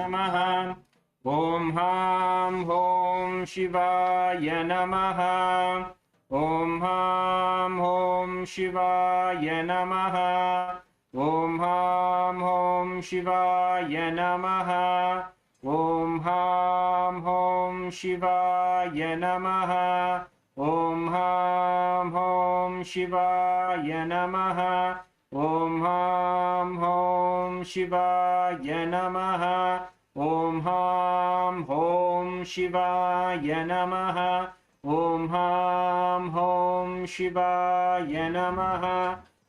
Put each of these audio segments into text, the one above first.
नमः। ॐ हां हों शिवाय नमः। ॐ हां हों शिवाय नमः। ॐ हां हों शिवाय नमः। ॐ हां हों शिवाय नमः। ॐ हां हों शिवाय नमः। ॐ हां हों शिवाय नमः। ॐ हां हों शिवाय नमः। ॐ हां हों शिवाय नमः।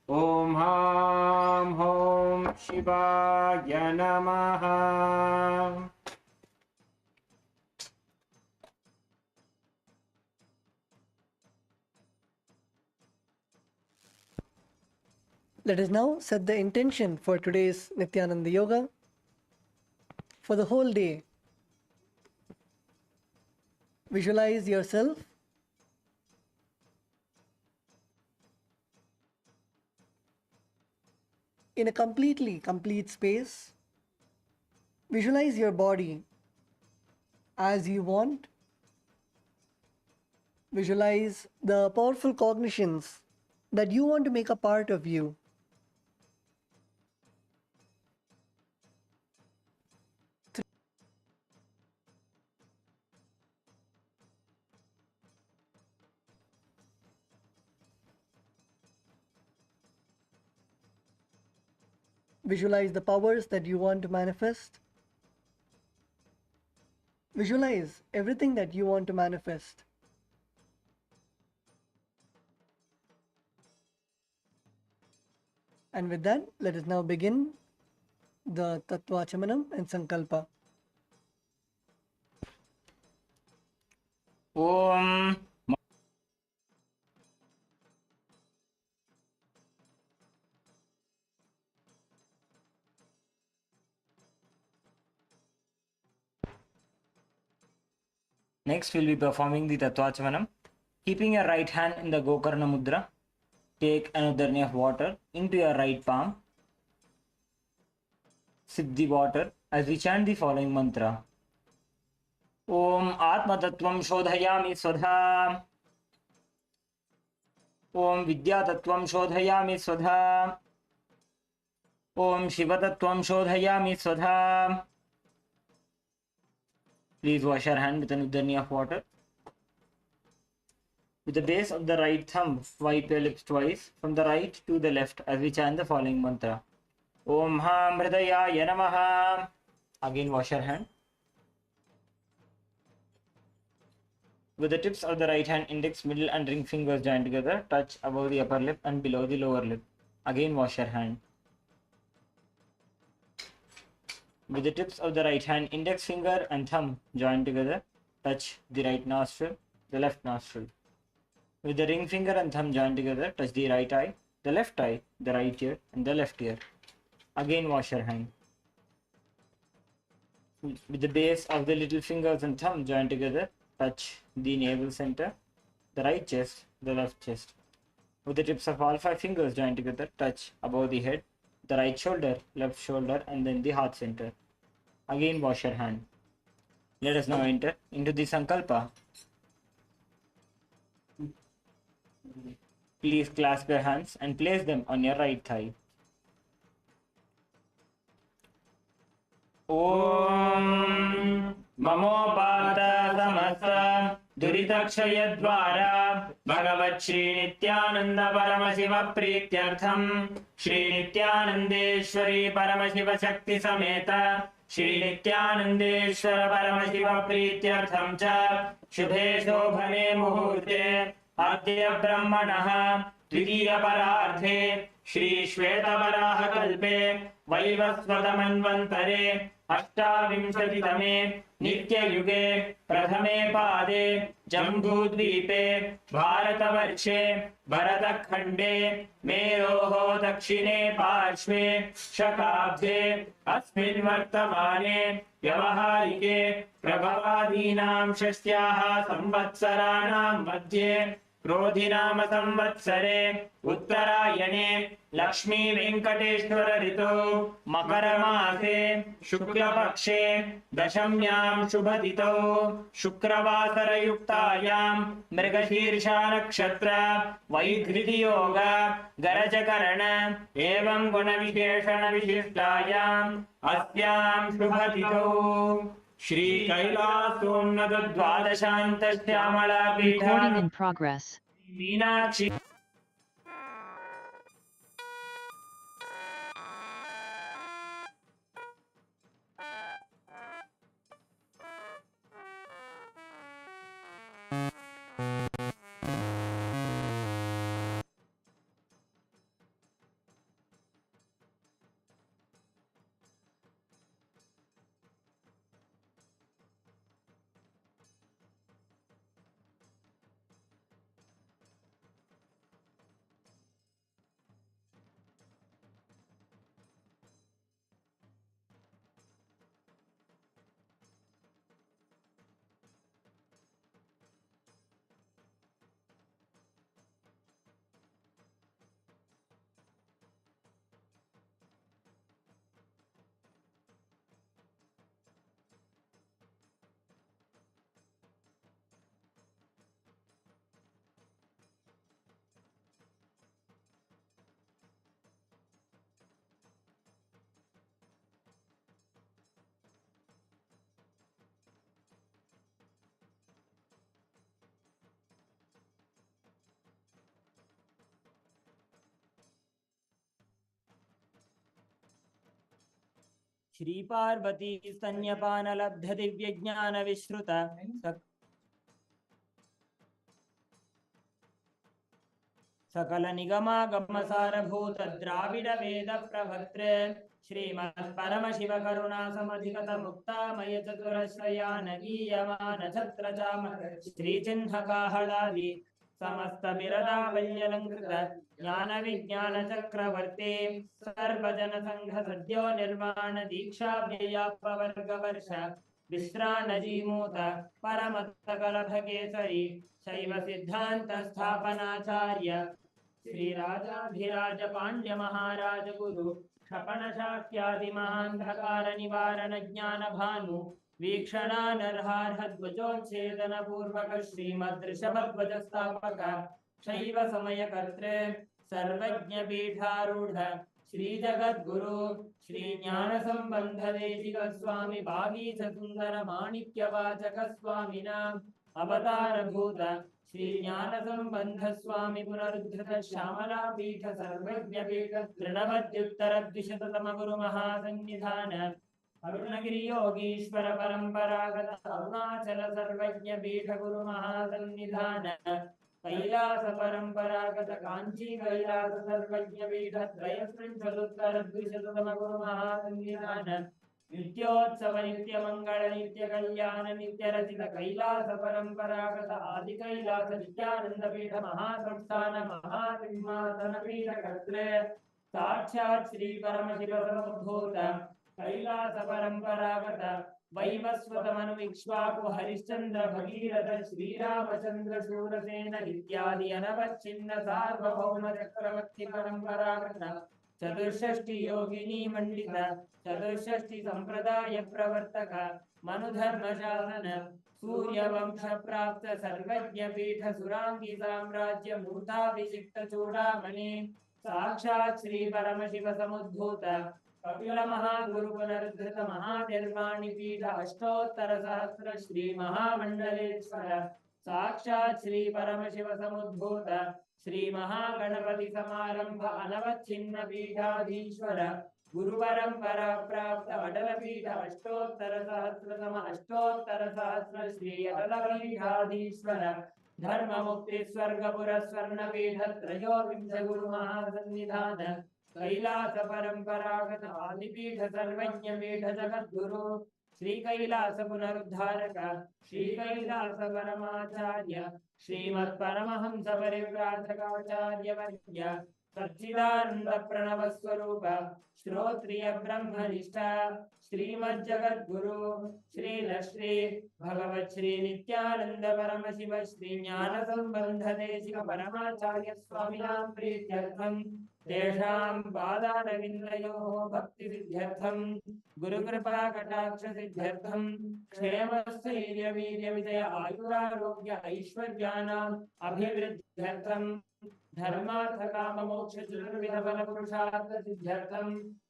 ॐ हां हों शिवाय नमः। Let us now set the intention for today's Nithyananda Yoga. For the whole day, visualize yourself in a complete space. Visualize your body as you want. Visualize the powerful cognitions that you want to make a part of you. Visualize the powers that you want to manifest. Visualize everything that you want to manifest. And with that, let us now begin the Tattvachamanam and Sankalpa. Om Next, we'll be performing the Tattvachamanam. Keeping your right hand in the Gokarna Mudra, take another knee of water into your right palm. Sip the water as we chant the following mantra. Om Atma Tattvam Shodhayami Swadha. Om Vidya Tattvam Shodhayami Swadha. Om Shiva Tattvam Shodhayami Swadha. Please wash your hand with an uddarni of water. With the base of the right thumb, wipe your lips twice from the right to the left as we chant the following mantra. Om Ham Hridayaya Namaha. Again wash your hand. With the tips of the right hand, index, middle and ring fingers joined together, touch above the upper lip and below the lower lip. Again wash your hand. With the tips of the right hand, index finger and thumb joined together, touch the right nostril, the left nostril. With the ring finger and thumb joined together, touch the right eye, the left eye, the right ear and the left ear. Again wash your hand. With the base of the little fingers and thumb joined together, touch the navel center, the right chest, the left chest. With the tips of all 5 fingers joined together, touch above the head, the right shoulder, left shoulder and then the heart center. Again wash your hand. Let us now enter into the Sankalpa. Please clasp your hands and place them on your right thigh. Om Mamopata Samasa Duritakshayadvara Bhagavat Shri Nithyananda Paramashiva Prityartham Shri Nithyanandeshwari Paramashiva Shakti Sameta Shri Nithyanandeshwara Paramashiva Prityartham Cha Shubhe Shobhane Muhurte Adya Brahmanaha Trithiya Pararthe Shri Shvetavaraha Kalpe Vaivasvatamanvantare अष्टाविंशतितमे नित्ययुगे प्रथमे पादे जम्बूद्वीपे भारतवर्षे भरतखण्डे मेरोः दक्षिणे पार्श्वे शकाब्दे अस्मिन् वर्तमाने व्यवहारिके प्रभवादीनां षष्ट्याः संवत्सराणां मध्ये क्रोधिनाम संवत्सरे उत्तरायणे लक्ष्मी वेंकटेश्वर ऋतौ मकरमासे शुक्लपक्षे दशम्यां शुभतिथौ शुक्रवासरयुक्तायां मृगशीर्षा नक्षत्र वैधृतियोग गरजकरण एवं गुणविशेषण विशिष्टायाम् अस्यां शुभतिथौ श्री कैलासोन्नत द्वादशान्त श्यामला पीठ Recording in progress. Meenakshi Shri Parvati स्तन्यपानलब्ध दिव्यज्ञान विश्रुत सकल निगमागम सारभूत द्राविड वेद प्रभक्त्रे श्रीमत् परम शिव करुणा समधिगत मुक्तामय चतुरश्रयान गीयमान छत्र चाम श्री चिन्ह काहलादि समस्त बिरदावल्यलंकृत ज्ञान विज्ञान चक्रवर्ती सर्वजन संघ सद्यो निर्माण दीक्षा व्ययापवर्ग वर्ष विश्रानजीमूत परमत्तकलभ केसरी शैव सिद्धांत स्थापनाचार्य श्री राजाधिराज पांड्य महाराज गुरु क्षपण शाक्यादि महांधकार निवारण ज्ञान भानु वीक्षणानर्हार्हध्वजोच्छेदन पूर्वक श्रीमद्ऋषभध्वज स्थापक शैव समय कर्त्रे सर्वज्ञ पीठारूढ़ श्री जगद्गुरु श्री ज्ञान संबंध देशिक स्वामी भागीच सुंदर माणिक्य वाचक स्वामिनां अवतार भूत श्री ज्ञान संबंध स्वामी पुनरुद्धृत श्यामला पीठ सर्वज्ञ पीठ तृणवद्युत्तर द्विशततम गुरु महासन्निधान अरुणगिरि योगीश्वर परंपरागत अरुणाचल सर्वज्ञ पीठ गुरु महासन्निधान कैलास परंपरागत कांची कैलास सर्वज्ञ पीठ त्रयस्त्रिंशदुत्तर द्विशततम गुरु महासन्निधान नित्योत्सव नित्य मंगल नित्य कल्याण नित्य रचित कैलास परंपरागत आदि कैलास नित्यानंद पीठ महासंस्थान महासिंहासन पीठ कर्त्रे साक्षात् श्री परम शिव समुद्भूत कैलास परंपरागत वैवस्वत मनु इक्ष्वाकु हरिश्चंद्र भगीरथ श्रीरामचंद्र शूरसेन इत्यादि अनवच्छिन्न सार्वभौम चक्रवर्ती परंपरागत चतुष्षष्टि योगिनी मंडित चतुष्षष्टि संप्रदाय प्रवर्तक मनुधर्म शासन सूर्यवंश प्राप्त सर्वज्ञ पीठ सुरांगी साम्राज्य मूर्धाभिषिक्त चूड़ामणि साक्षात् श्री परम शिव समुद्भूत कपिल महागुरु पुनरुद्धृत महानिर्वाणि पीठ अष्टोत्तर सहस्र श्री महामंडलेश्वर साक्षात् श्री परम शिव समुद्भूत श्री महागणपति समारंभ अनवच्छिन्न पीठाधीश्वर गुरु परंपरा प्राप्त अटल पीठ अष्टोत्तर सहस्र श्री अटल पीठाधीश्वर धर्म मुक्ति स्वर्गपुर स्वर्ण पीठ त्रयोविंश गुरु महासन्निधान कैलास परंपरागत आदिपीठ सर्वज्ञ पीठ जगद्गुरु श्री कैलास पुनरुद्धारक श्री कैलास परमाचार्य श्रीमत् परमहंस परिव्राजकाचार्य वर्य सच्चिदानंद प्रणव स्वरूप श्रोत्रिय ब्रह्मनिष्ठा श्रीमज्जगद्गुरु श्री भगवत् श्री नित्यानंद परम शिव श्री ज्ञान संबंध देशिक परमाचार्य स्वामिनां प्रीत्यर्थम तेषां पादारविन्दयोः भक्ति सिद्ध्यर्थम गुरुकृपा कटाक्ष सिद्ध्यर्थम क्षेमस्थैर्य वीर्य विजय आयुरारोग्य ऐश्वर्याणाम् अभिवृद्ध्यर्थम धर्मार्थ काम मोक्ष चतुर्विध फल पुरुषार्थ सिद्ध्यर्थम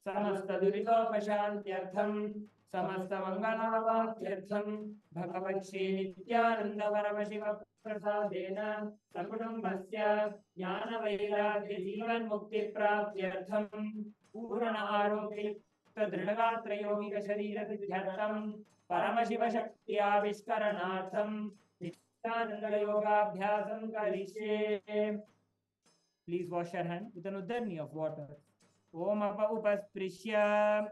समस्त दुरितोपशान्त्यर्थम समस्त मंगलावाप्त्यर्थम भगवत् श्री नित्यानंद परम शिव प्रसादेन सकुटुम्बस्य ज्ञान वैराग्य जीवन मुक्ति प्राप्त्यर्थम पूर्ण आरोग्य दृढ़गात्र यौगिक शरीर सिद्ध्यर्थम परम शिव शक्ति आविष्करणार्थम नित्यानंद योगाभ्यासं करिष्ये. Please wash your hand with an uddarni of water. Om apa upasprishya.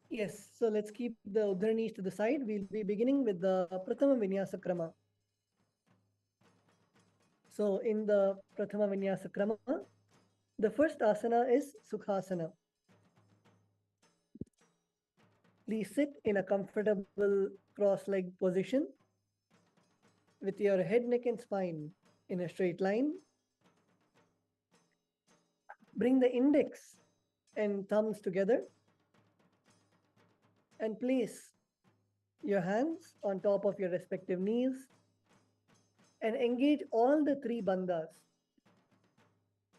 Yes, so let's keep the Udharanis to the side. We'll be beginning with the Prathama Vinyasa Krama. So in the Prathama Vinyasa Krama, the first asana is Sukhasana. Please sit in a comfortable cross-legged position with your head, neck and spine in a straight line. Bring the index and thumbs together and place your hands on top of your respective knees and engage all the three bandhas.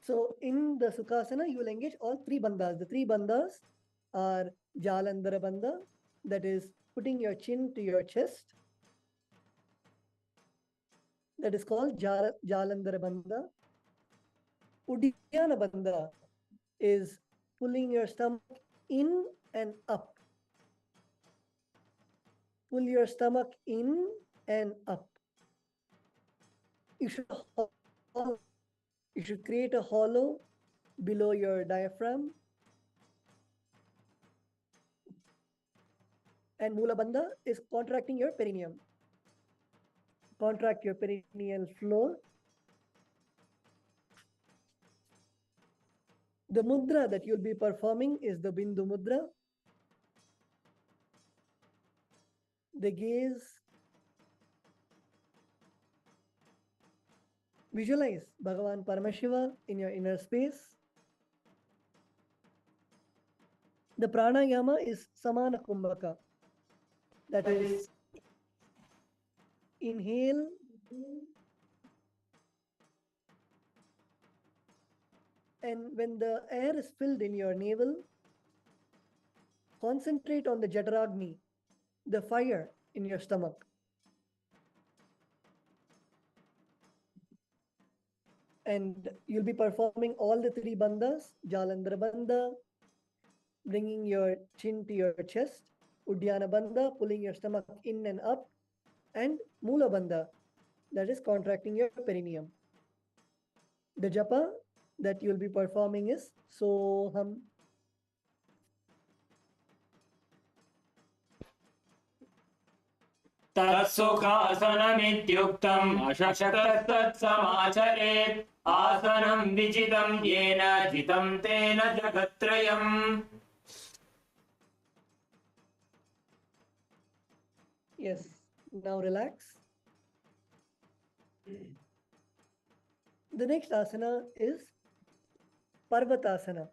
So in the Sukhasana, you will engage all three bandhas. The three bandhas are Jalandhara Bandha, that is putting your chin to your chest. That is called Jalandhara Bandha. Uddiyana Bandha is pulling your stomach in and up. Pull your stomach in and up. You should create a hollow below your diaphragm. And Mula Bandha is contracting your perineum. Contract your perineal floor. The mudra that you'll be performing is the Bindu Mudra. The gaze. Visualize Bhagavan Paramashiva in your inner space. The pranayama is Samana Kumbhaka. That is, inhale, and when the air is filled in your navel, concentrate on the Jataragni, the fire in your stomach. And you'll be performing all the three bandhas, Jalandhara Bandha, bringing your chin to your chest, Uddiyana Bandha, pulling your stomach in and up, and Mula Bandha, that is contracting your perineum. The japa that you'll be performing is Soham. तत्सुखासनमित्युक्तम् अशक्तस्तत्समाचरेत् आसनं विजितं येन जितं तेन जगत्त्रयम्. Yes, now relax. The next asana is Parvatasana.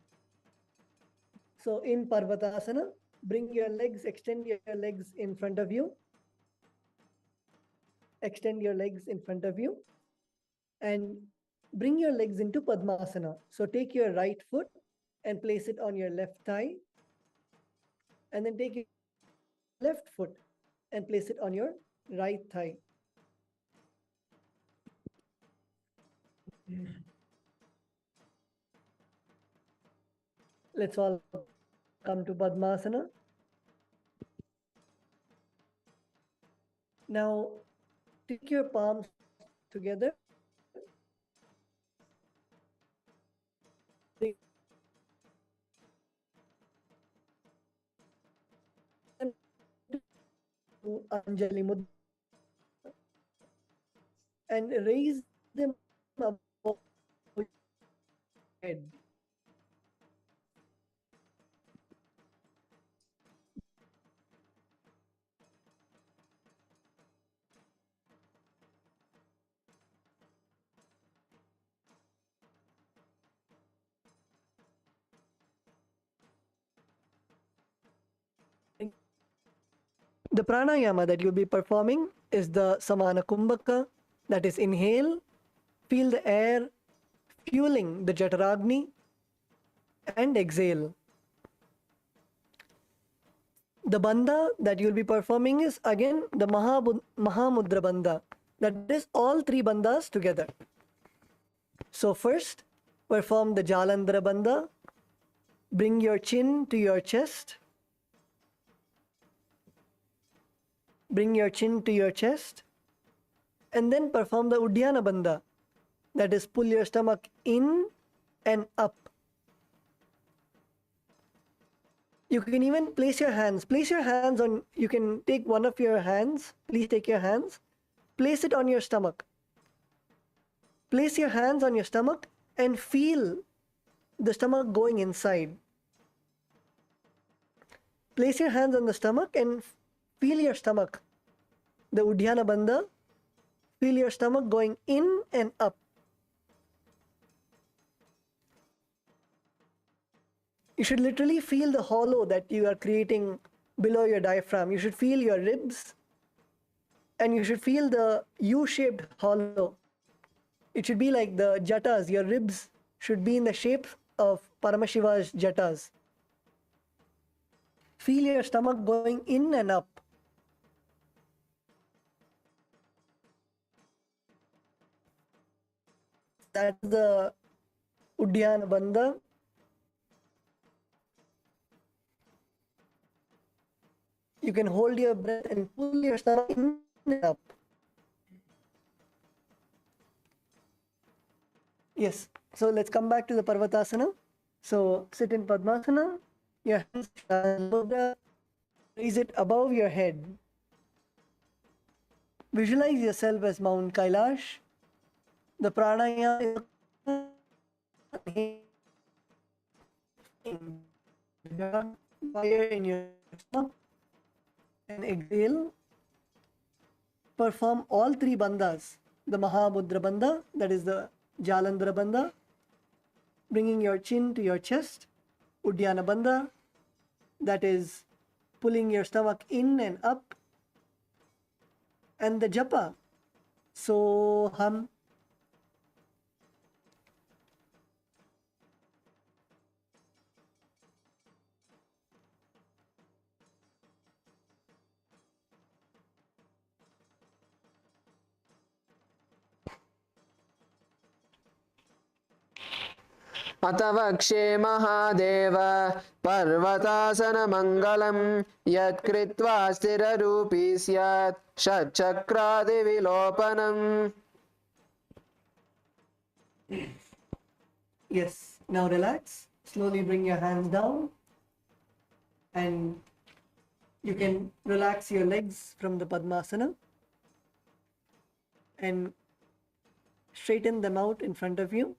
So in Parvatasana, bring your legs, extend your legs in front of you. Extend your legs in front of you and bring your legs into Padmasana. So take your right foot and place it on your left thigh, and then take your left foot and place it on your right thigh. Let's all come to Padmasana. Now, take your palms together. Anjali Mudra and raise them above your head. The pranayama that you'll be performing is the Samana Kumbhaka, that is inhale, feel the air fueling the Jataragni, and exhale. The bandha that you'll be performing is again the Mahamudra bandha, that is all three bandhas together. So first, perform the Jalandhara bandha, bring your chin to your chest. Bring your chin to your chest, and then perform the Uddiyana bandha, that is pull your stomach in and up. You can even place your hands on, you can take one of your hands, please take your hands, place it on your stomach. Place your hands on your stomach and feel the stomach going inside. Place your hands on the stomach and feel your stomach. The Uddiyana bandha, feel your stomach going in and up. You should literally feel the hollow that you are creating below your diaphragm. You should feel your ribs and you should feel the U-shaped hollow. It should be like the jatas. Your ribs should be in the shape of Paramashiva's jatas. Feel your stomach going in and up. That's the Uddiyana bandha. You can hold your breath and pull your stomach in and up. Yes, so let's come back to the Parvatasana. So sit in Padmasana, your hands raise it above your head. Visualize yourself as Mount Kailash. The pranayama is fire in your stomach. And exhale. Perform all three bandhas. The Mahamudra bandha, that is the Jalandhara bandha, bringing your chin to your chest. Uddiyana bandha, that is pulling your stomach in and up. And the japa, Soham. अथ वक्षे महादेव पर्वतासनमङ्गलं यत्कृत्वा स्थिररूपी स्यात् षट्चक्रादिविलोपनम्. Yes, now relax. Slowly bring your hands down. And you can relax your legs from the Padmasana. And straighten them out in front of you.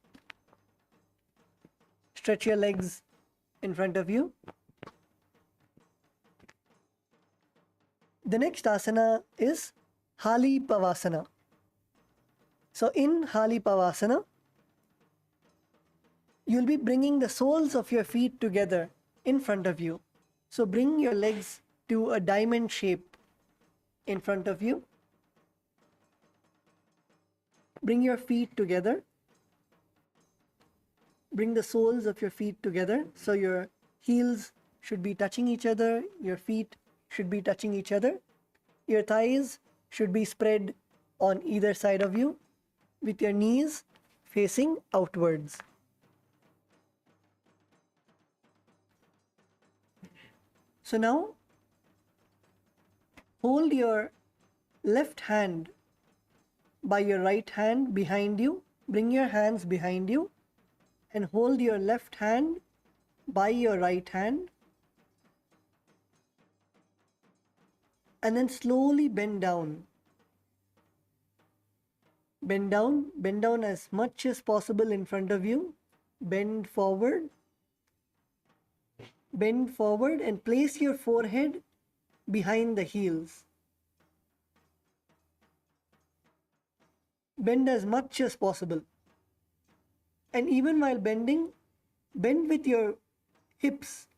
Stretch your legs in front of you. The next asana is Hali Pavasana. So in Hali Pavasana, you'll be bringing the soles of your feet together in front of you. So bring your legs to a diamond shape in front of you. Bring your feet together. Bring the soles of your feet together. So your heels should be touching each other. Your feet should be touching each other. Your thighs should be spread on either side of you with your knees facing outwards. So now, hold your left hand by your right hand behind you. Bring your hands behind you and hold your left hand by your right hand. And then slowly bend down. Bend down as much as possible in front of you. Bend forward and place your forehead behind the heels. Bend as much as possible. And even while bending, bend with your hips.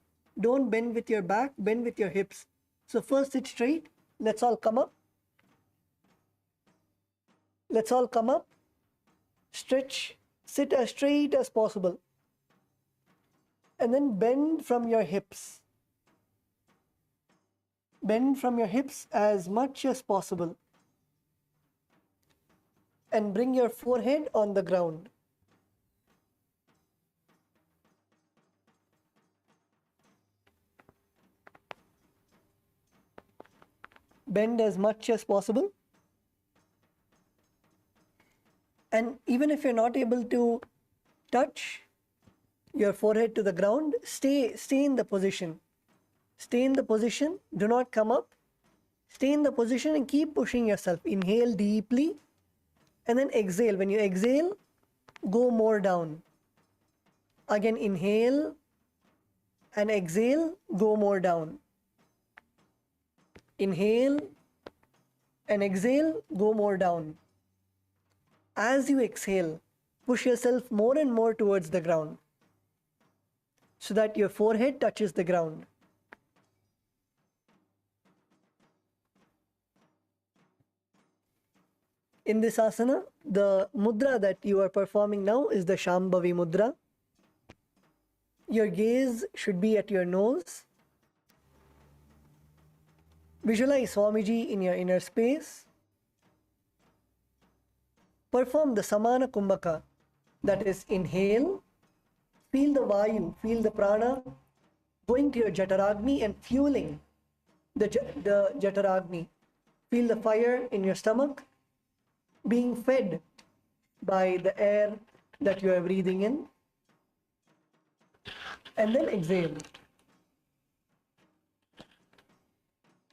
Don't bend with your back, bend with your hips. So first sit straight. Let's all come up. Let's all come up. Stretch. Sit as straight as possible. And then bend from your hips. Bend from your hips as much as possible. And bring your forehead on the ground. Bend as much as possible. And even if you're not able to touch your forehead to the ground, stay in the position. Stay in the position. Do not come up. Stay in the position and keep pushing yourself. Inhale deeply and then exhale. When you exhale, go more down. Again, inhale and exhale, go more down. Inhale and exhale, go more down. As you exhale, push yourself more and more towards the ground so that your forehead touches the ground. In this asana, the mudra that you are performing now is the Shambhavi mudra. Your gaze should be at your nose. Visualize Swamiji in your inner space. Perform the Samana Kumbhaka, that is inhale, feel the Vayu, feel the Prana going to your Jataragni and fueling the Jataragni. Feel the fire in your stomach being fed by the air that you are breathing in. And then exhale.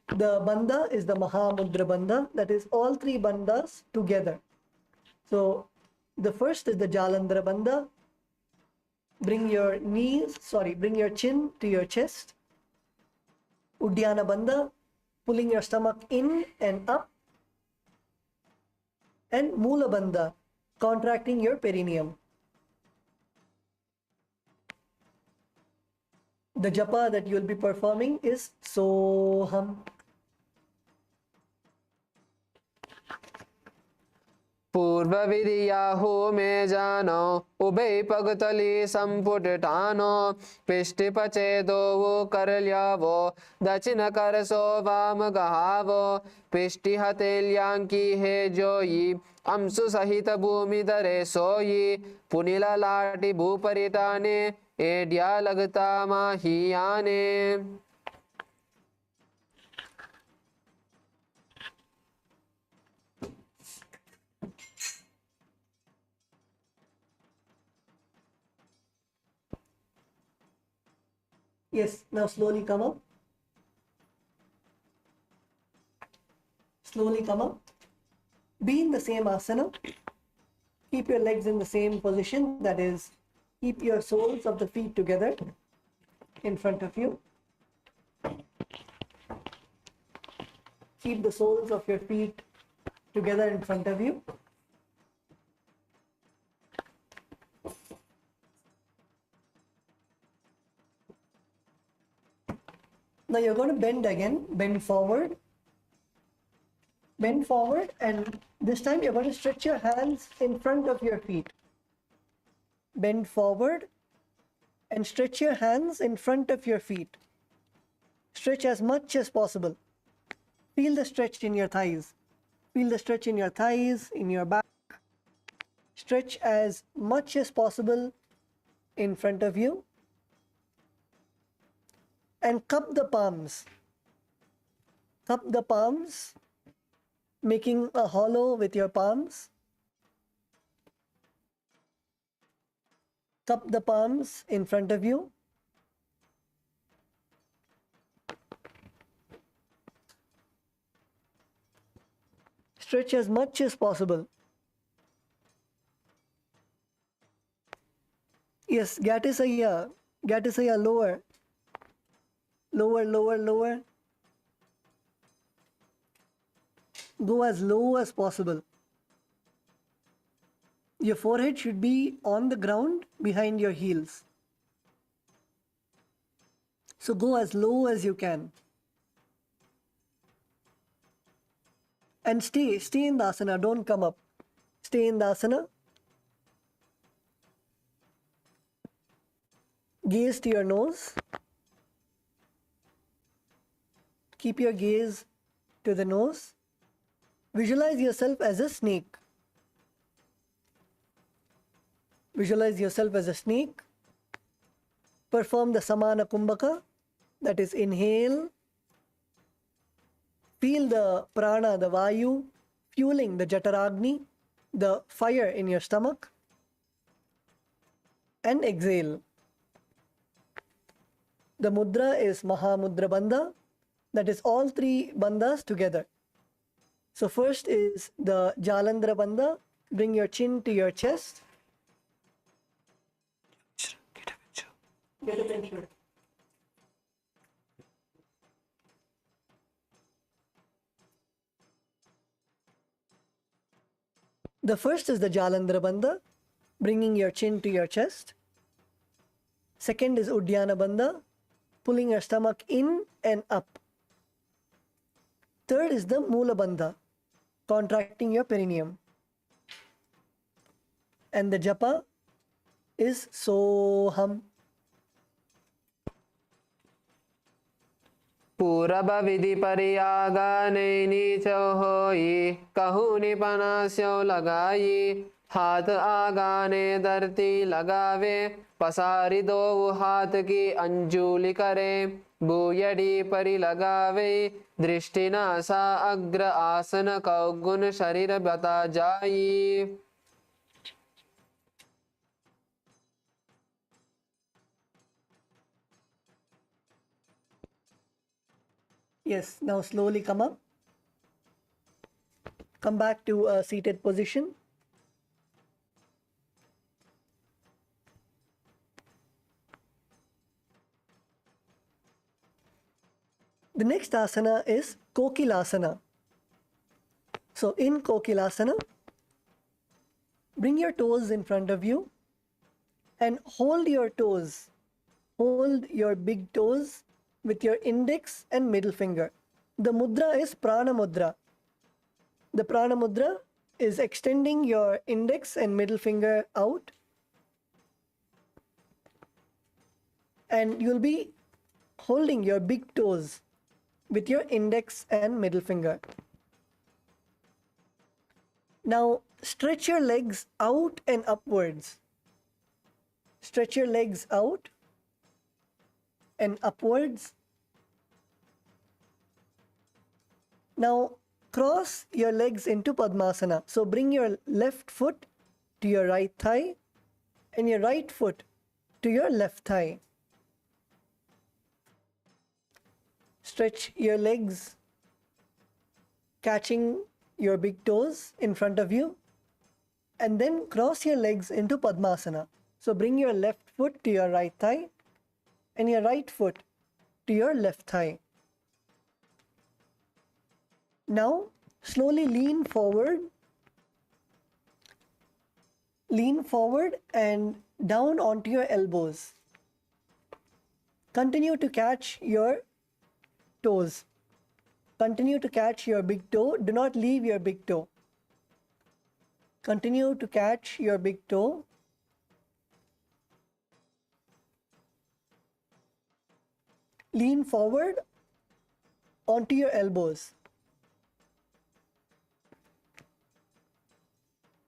The bandha is the Mahamudra bandha, that is all three bandhas together. So the first is the Jalandhara bandha. Bring your chin to your chest. Uddiyana bandha, pulling your stomach in and up. And Mula bandha, contracting your perineum. The japa that you will be performing is Soham. पूर्व विधिया हो में जानो उभय पगतली संपुट ठानो पिष्टि पचे दो वो कर ल्यावो दक्षिण कर सो वाम गहावो पिष्टि हतेल्यांकी है जोई अंशु सहित भूमि दरे सोई पुनिला लाटी भूपरिटाने एड्या लगता माहियाने. Yes, now slowly come up. Slowly come up. Be in the same asana. Keep your legs in the same position, that is, keep your soles of the feet together in front of you. Keep the soles of your feet together in front of you. Now you're going to bend again, bend forward, and this time you're going to stretch your hands in front of your feet. Bend forward and stretch your hands in front of your feet. Stretch as much as possible. Feel the stretch in your thighs. Feel the stretch in your thighs, in your back. Stretch as much as possible in front of you. And cup the palms. Cup the palms making a hollow with your palms. Cup the palms in front of you. Stretch as much as possible. Yes, Gatisaya, lower. Lower, lower, lower. Go as low as possible. Your forehead should be on the ground behind your heels. So go as low as you can. And stay in the asana, don't come up. Stay in the asana. Gaze to your nose. Keep your gaze to the nose. Visualize yourself as a snake. Visualize yourself as a snake. Perform the Samana Kumbhaka, that is inhale. Feel the prana, the vayu, fueling the Jataragni, the fire in your stomach. And exhale. The mudra is Mahamudra Bandha, that is all three bandhas together. So first is the Jalandhara Bandha. Bring your chin to your chest. Get a picture. The first is the Jalandhara Bandha, bringing your chin to your chest. Second is Uddiyana Bandha, pulling your stomach in and up. Third is the Mula Bandha, contracting your perineum. And the japa is Soham. पूरब विधि परियागा नैनी चौहोई कहू निपना स्यो लगाई हाथ आगाने धरती लगावे पसारी दो हाथ की अंजुलि करे भूयडी परि लगावे दृष्टि नासा अग्र आसन कौगुन शरीर बता जाई. Yes, now slowly come up. Come back to a seated position. The next asana is Kokilasana. So in Kokilasana, bring your toes in front of you and hold your toes. Hold your big toes with your index and middle finger. The mudra is Prana Mudra. The Prana Mudra is extending your index and middle finger out. And you'll be holding your big toes with your index and middle finger. Now stretch your legs out and upwards. Stretch your legs out and upwards. Now cross your legs into Padmasana. So bring your left foot to your right thigh and your right foot to your left thigh. Stretch your legs, catching your big toes in front of you, and then cross your legs into Padmasana. So bring your left foot to your right thigh and your right foot to your left thigh. Now slowly lean forward and down onto your elbows. Continue to catch your toes. Continue to catch your big toe. Do not leave your big toe. Continue to catch your big toe. Lean forward onto your elbows.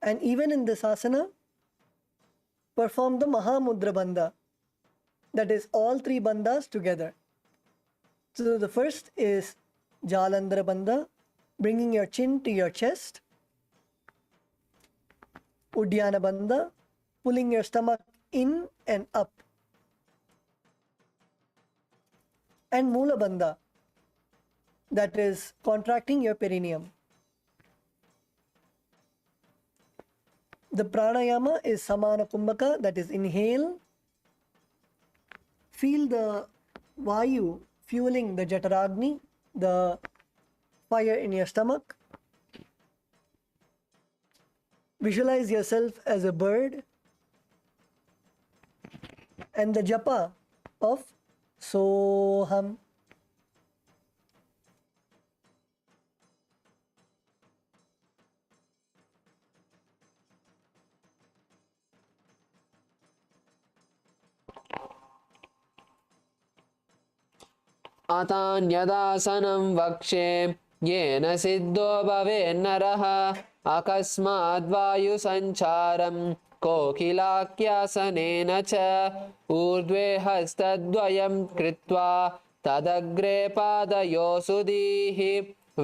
And even in this asana, perform the Mahamudra Bandha. That is all three bandhas together. So the first is Jalandhara Bandha, bringing your chin to your chest. Uddiyana Bandha, pulling your stomach in and up. And Mula Bandha, that is contracting your perineum. The pranayama is Samana Kumbhaka, that is inhale. Feel the Vayu fueling the Jataragni, the fire in your stomach. Visualize yourself as a bird. And the japa of Soham. अतान्यदासनं वक्ष्ये येन सिद्धो भवेन्नरः अकस्माद्वायुसञ्चारं कोकिलाख्यासनेन च ऊर्ध्वे हस्तद्वयं कृत्वा तदग्रे पादयोः सुधीः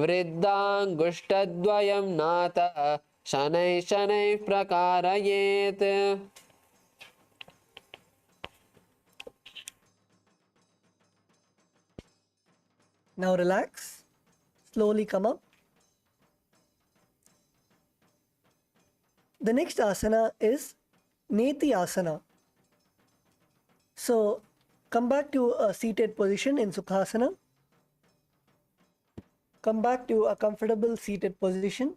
वृद्धाङ्गुष्ठद्वयं नाथ शनैः शनैः प्रकारयेत्. Now relax, slowly come up. The next asana is Nithyananda. So come back to a seated position in Sukhasana. Come back to a comfortable seated position.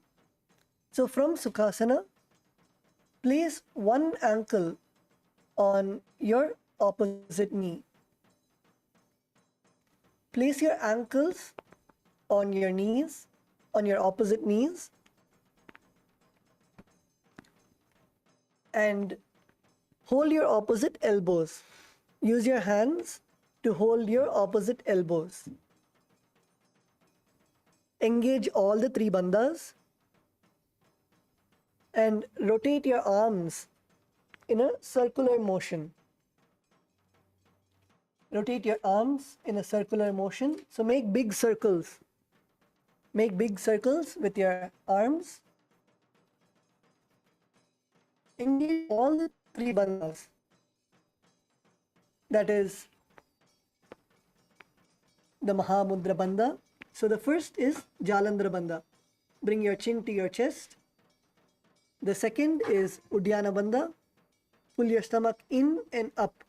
So from Sukhasana, place one ankle on your opposite knee. Place your ankles on your knees, on your opposite knees, and hold your opposite elbows. Use your hands to hold your opposite elbows. Engage all the three bandhas and rotate your arms in a circular motion. Rotate your arms in a circular motion. So make big circles. Make big circles with your arms. Engage all the three bandhas. That is the Mahamudra Bandha. So the first is Jalandhara Bandha. Bring your chin to your chest. The second is Uddiyana Bandha. Pull your stomach in and up.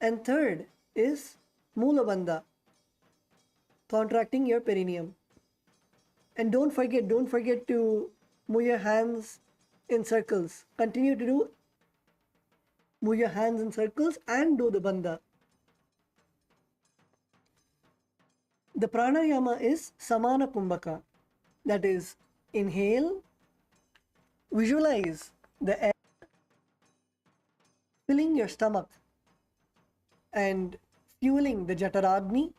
And third is Mula Bandha, contracting your perineum. And don't forget to move your hands in circles. Continue to move your hands in circles and do the bandha. The pranayama is Samana Kumbhaka. That is, inhale, visualize the air filling your stomach and fueling the Jataragni,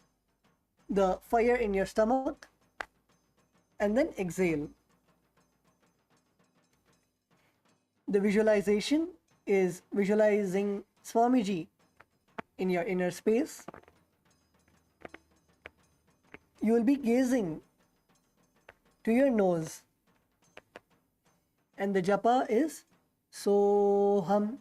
the fire in your stomach, and then exhale. The visualization is visualizing Swamiji in your inner space. You will be gazing to your nose, and the japa is Soham.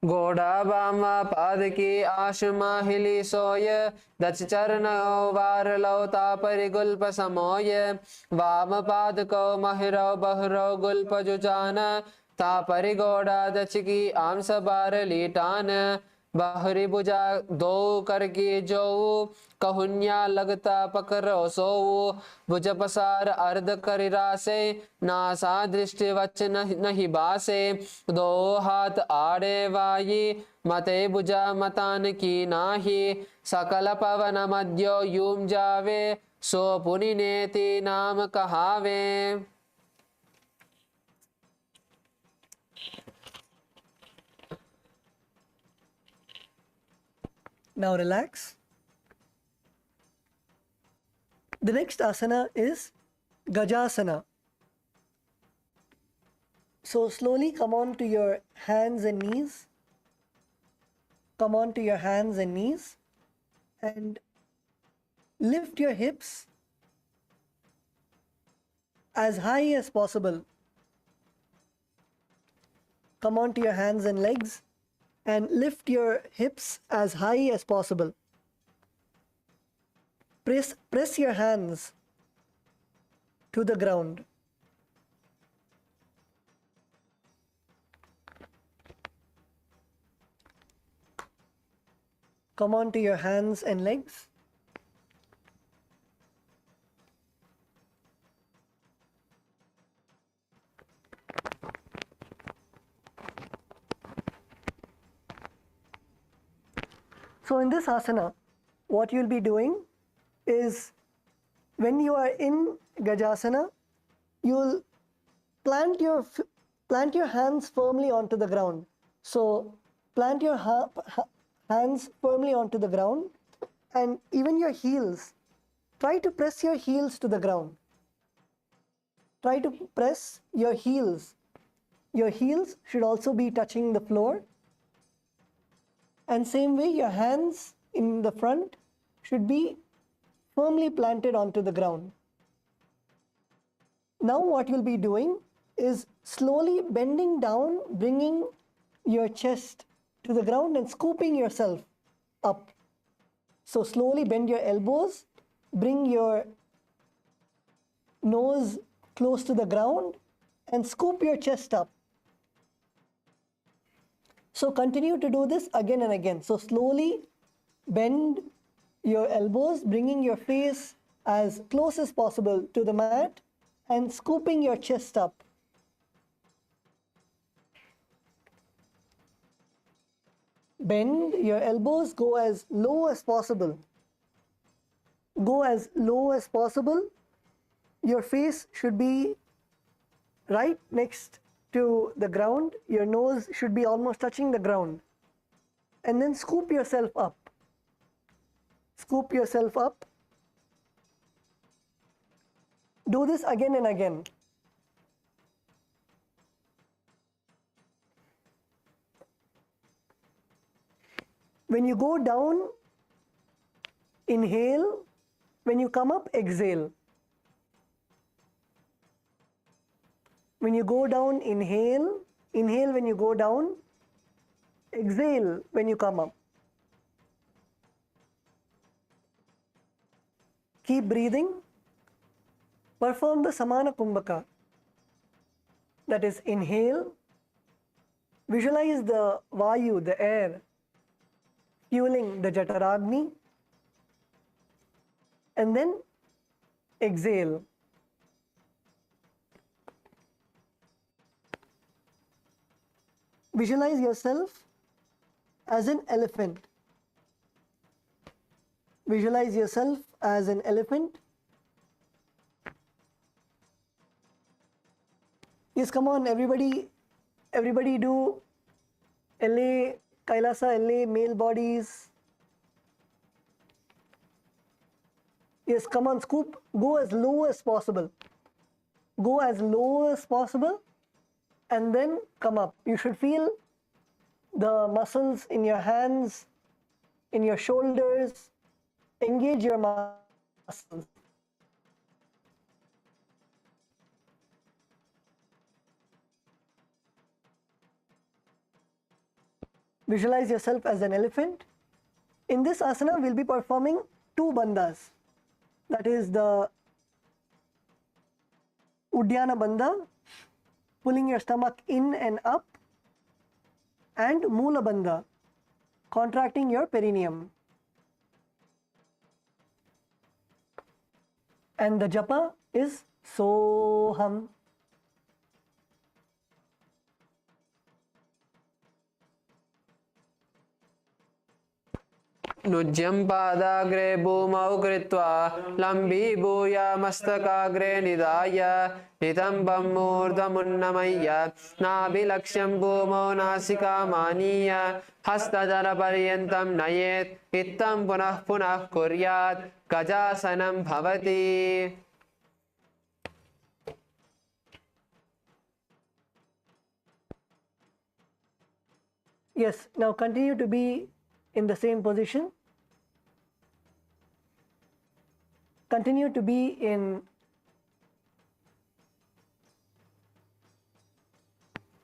घोड़ा बामा पाद की आशमा हिली सोय दच चरण वार लौता परिगुल्प समोय वाम पाद को महिरो बहरो गुल्प जुजान ता परिगोड़ा दच की आमस बार लीटान बहरी बुझा दो कर की जो कहुन्या लगता पकड़ो सो भुज पसार अर्ध करिरा से नासा दृष्टि वच नहीं बासे दो हाथ आड़े वाई मते भुजा मतान की नाही सकल पवन मध्यो यूम जावे सो पुनि नेति नाम कहावे. Now relax. The next asana is Gajasana. So slowly come on to your hands and knees. Come on to your hands and knees and lift your hips as high as possible. Come on to your hands and legs and lift your hips as high as possible. Press your hands to the ground. Come on to your hands and legs. So in this asana, what you'll be doing is when you are in Gajasana, you'll plant your hands firmly onto the ground. So plant your hands firmly onto the ground, and even your heels. Try to press your heels to the ground. Try to press your heels. Your heels should also be touching the floor. And same way, your hands in the front should be firmly planted onto the ground. Now what you'll be doing is slowly bending down, bringing your chest to the ground and scooping yourself up. So slowly bend your elbows, bring your nose close to the ground and scoop your chest up. So continue to do this again and again. So slowly bend your elbows, bringing your face as close as possible to the mat and scooping your chest up. Bend your elbows, go as low as possible. Go as low as possible. Your face should be right next to the ground. Your nose should be almost touching the ground. And then scoop yourself up. Scoop yourself up. Do this again and again. When you go down, inhale. When you come up, exhale. When you go down, inhale. Inhale when you go down. Exhale when you come up. Keep breathing. Perform the Samana Kumbhaka. That is, inhale. Visualize the Vayu, the air, fueling the Jataragni. And then exhale. Visualize yourself as an elephant. Visualize yourself as an elephant. Yes, come on, everybody do LA, Kailasa, LA, male bodies. Yes, come on, scoop. Go as low as possible. Go as low as possible and then come up. You should feel the muscles in your hands, in your shoulders. Engage your muscles. Visualize yourself as an elephant. In this asana, we'll be performing 2 bandhas. That is the Uddiyana bandha, pulling your stomach in and up, and Mula bandha, contracting your perineum. And the japa is Soham. नुज्यं पादाग्रे भूमौ कृत्वा लम्बीभूय मस्तकाग्रे निधाय नितम्बं मूर्धमुन्नमय्य नाभिलक्ष्यं भूमौ नासिकामानीय हस्तधरपर्यन्तं नयेत् इत्थं पुनः पुनः कुर्यात् गजासनं भवति. Yes, now continue to be in the same position. Continue to be in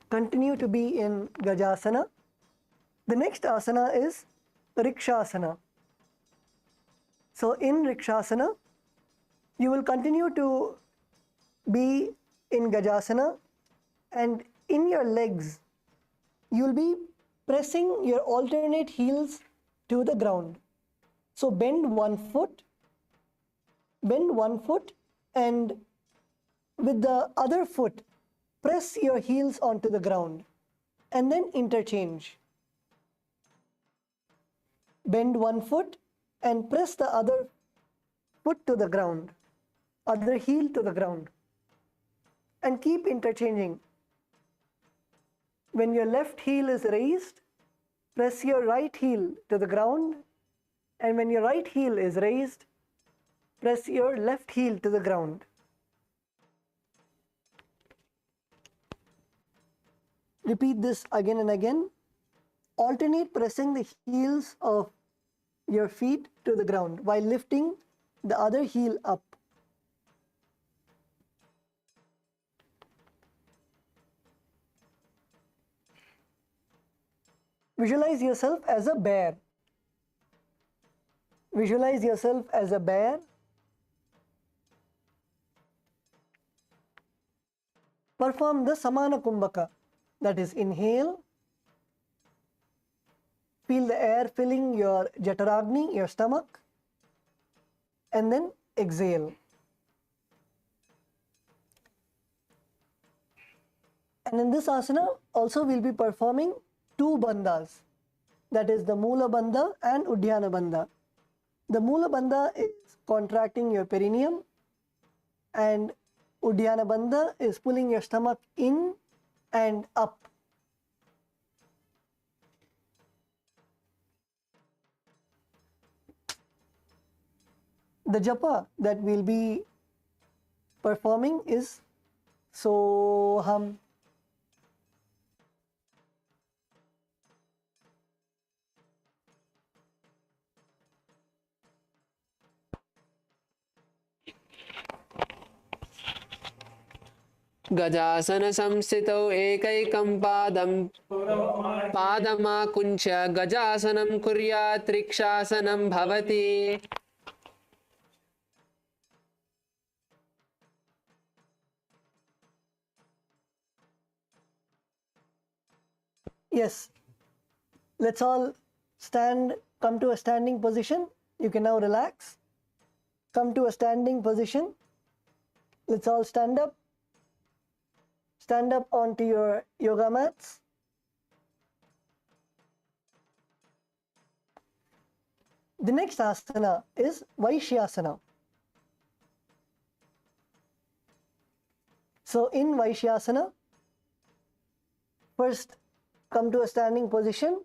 Gajasana. The next asana is Rikshasana. So in Rikshasana, you will continue to be in Gajasana, and in your legs, you will be pressing your alternate heels to the ground. So bend one foot, and with the other foot, press your heels onto the ground, and then interchange. Bend one foot and press the other foot to the ground, other heel to the ground, and keep interchanging. When your left heel is raised, press your right heel to the ground, and when your right heel is raised, press your left heel to the ground. Repeat this again and again. Alternate pressing the heels of your feet to the ground while lifting the other heel up. Visualize yourself as a bear. Visualize yourself as a bear. Perform the Samana Kumbhaka. That is, inhale. Feel the air filling your Jataragni, your stomach. And then exhale. And in this asana, also we'll be performing two bandhas. That is the Mula Bandha and Uddiyana Bandha. The Mula Bandha is contracting your perineum, and Uddiyana Bandha is pulling your stomach in and up. The japa that we'll be performing is Soham. गजासन संस्थितौ एकैकं पादमाकुञ्च्य गजासनं कुर्यात् रिक्षासनं भवति. Yes, let's all stand, come to a standing position. You can now relax. Come to a standing position. Let's all stand up. Stand up onto your yoga mats. The next asana is Vaishyasana. So in Vaishyasana, first come to a standing position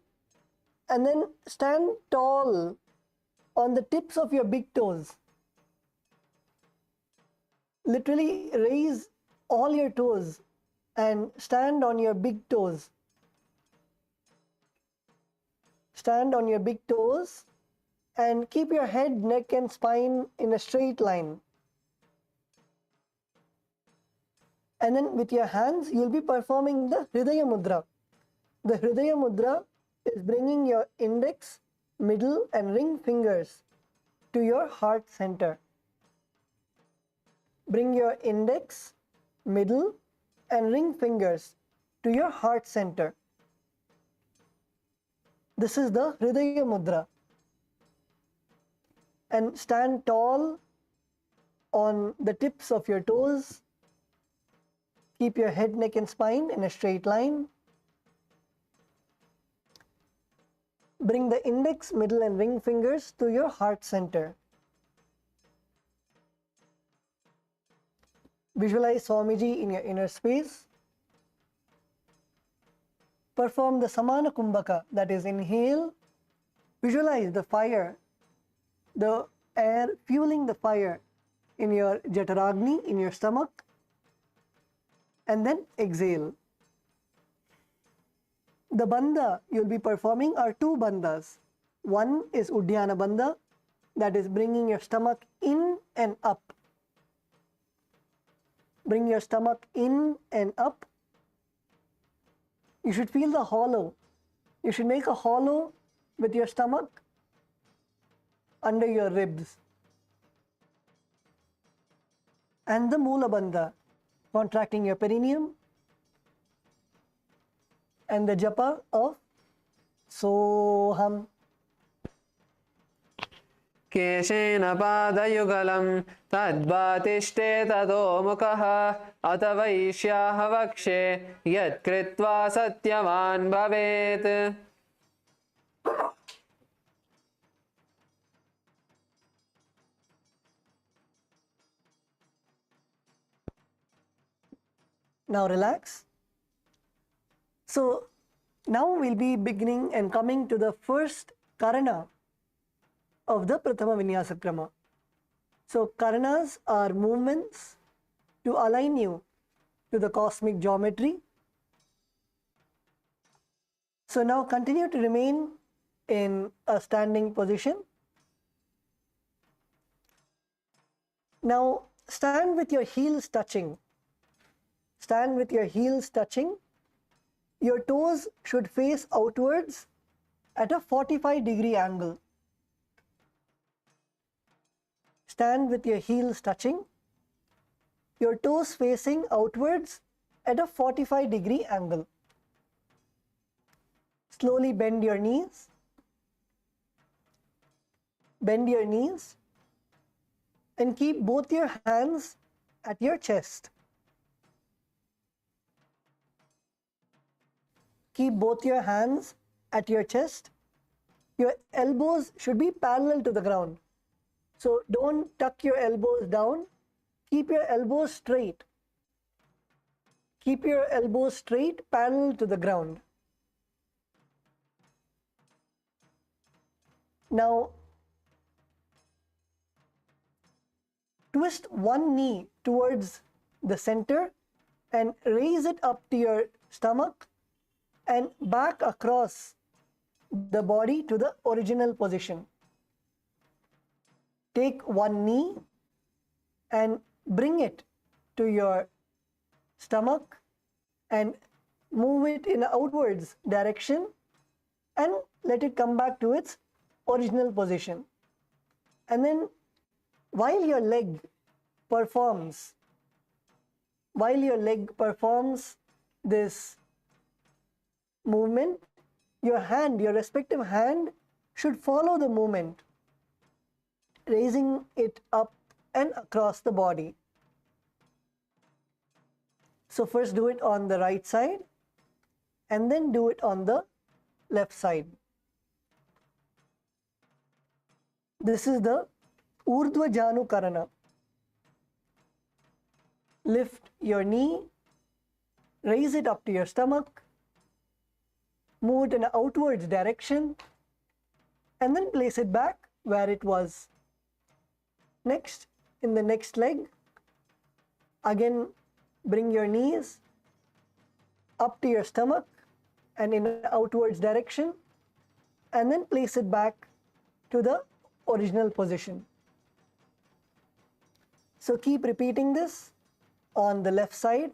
and then stand tall on the tips of your big toes. Literally raise all your toes and stand on your big toes. Stand on your big toes and keep your head, neck and spine in a straight line. And then with your hands, you'll be performing the Hridaya Mudra. The Hridaya Mudra is bringing your index, middle and ring fingers to your heart center. Bring your index, middle and ring fingers to your heart center. This is the Hridaya Mudra. And stand tall on the tips of your toes. Keep your head, neck and spine in a straight line. Bring the index, middle and ring fingers to your heart center. Visualize Swamiji in your inner space. Perform the Samana Kumbhaka, that is, inhale. Visualize the fire, the air fueling the fire in your Jataragni, in your stomach. And then exhale. The bandha you'll be performing are two bandhas. One is Uddiyana bandha, that is bringing your stomach in and up. Bring your stomach in and up. You should feel the hollow. You should make a hollow with your stomach under your ribs. And the Mula bandha, contracting your perineum, and the japa of Soham. केशेन पादयुगलं तद्वातिष्ठे ततो मुखः अथ वैश्याः वक्षे यत्कृत्वा सत्यवान् भवेत्. Now relax. So now we'll be beginning and coming to the first karana of the Prathama Vinyasa Krama. So karanas are movements to align you to the cosmic geometry. So now continue to remain in a standing position. Now stand with your heels touching. Stand with your heels touching. Your toes should face outwards at a 45-degree angle. Stand with your heels touching, your toes facing outwards at a 45-degree angle. Slowly bend your knees. Bend your knees and keep both your hands at your chest. Keep both your hands at your chest. Your elbows should be parallel to the ground. So don't tuck your elbows down. Keep your elbows straight. Keep your elbows straight, parallel to the ground. Now, twist one knee towards the center and raise it up to your stomach and back across the body to the original position. Take one knee and bring it to your stomach and move it in an outwards direction and let it come back to its original position. And then while your leg performs this movement, your respective hand should follow the movement, raising it up and across the body. So first do it on the right side and then do it on the left side. This is the Urdhva Janu Karana. Lift your knee, raise it up to your stomach, move it in an outwards direction, and then place it back where it was. Next, in the next leg, again bring your knees up to your stomach and in an outwards direction, and then place it back to the original position. So keep repeating this on the left side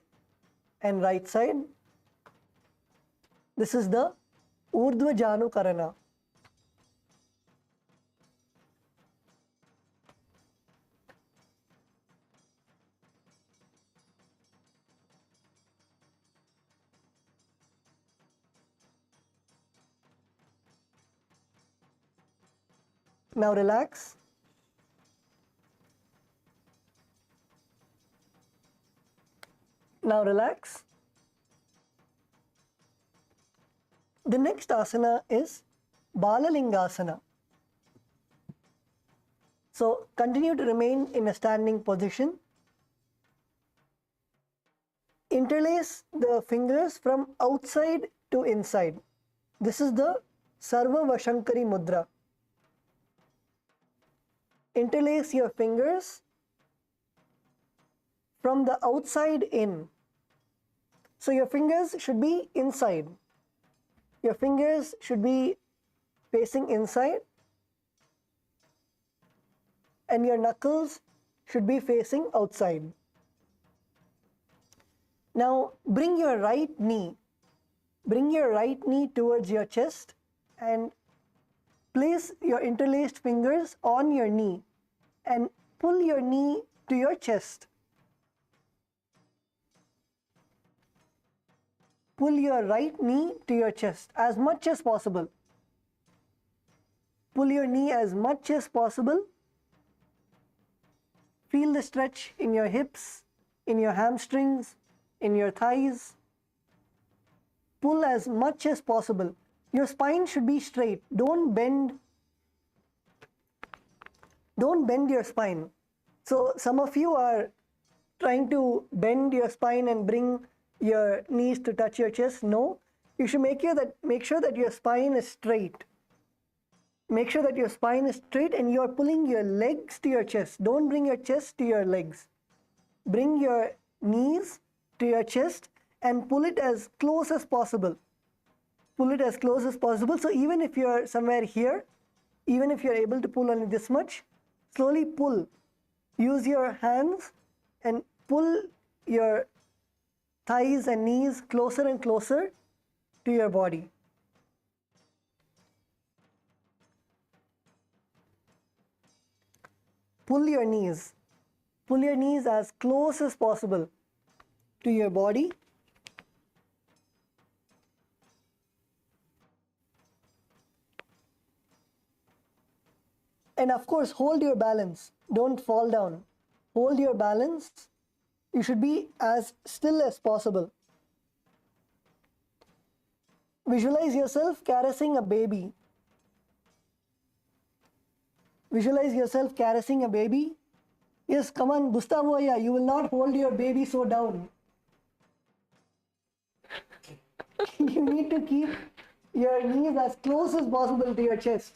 and right side. This is the Urdhva Janu Karana. Now relax. Now relax. The next asana is Balalingasana. So continue to remain in a standing position. Interlace the fingers from outside to inside. This is the Sarva Vashankari Mudra. Interlace your fingers from the outside in. So your fingers should be inside. Your fingers should be facing inside, and your knuckles should be facing outside. Now bring your right knee towards your chest and place your interlaced fingers on your knee and pull your knee to your chest. Pull your right knee to your chest as much as possible. Pull your knee as much as possible. Feel the stretch in your hips, in your hamstrings, in your thighs. Pull as much as possible. Your spine should be straight. Don't bend your spine. So some of you are trying to bend your spine and bring your knees to touch your chest. No, you should make sure that your spine is straight. Make sure that your spine is straight and you are pulling your legs to your chest. Don't bring your chest to your legs. Bring your knees to your chest and pull it as close as possible. Pull it as close as possible. So even if you're somewhere here, even if you're able to pull only this much, slowly pull. Use your hands and pull your thighs and knees closer and closer to your body. Pull your knees as close as possible to your body. And of course, hold your balance. Don't fall down. Hold your balance. You should be as still as possible. Visualize yourself caressing a baby. Visualize yourself caressing a baby. Yes, come on, Gustavo, you will not hold your baby so down. You need to keep your knees as close as possible to your chest.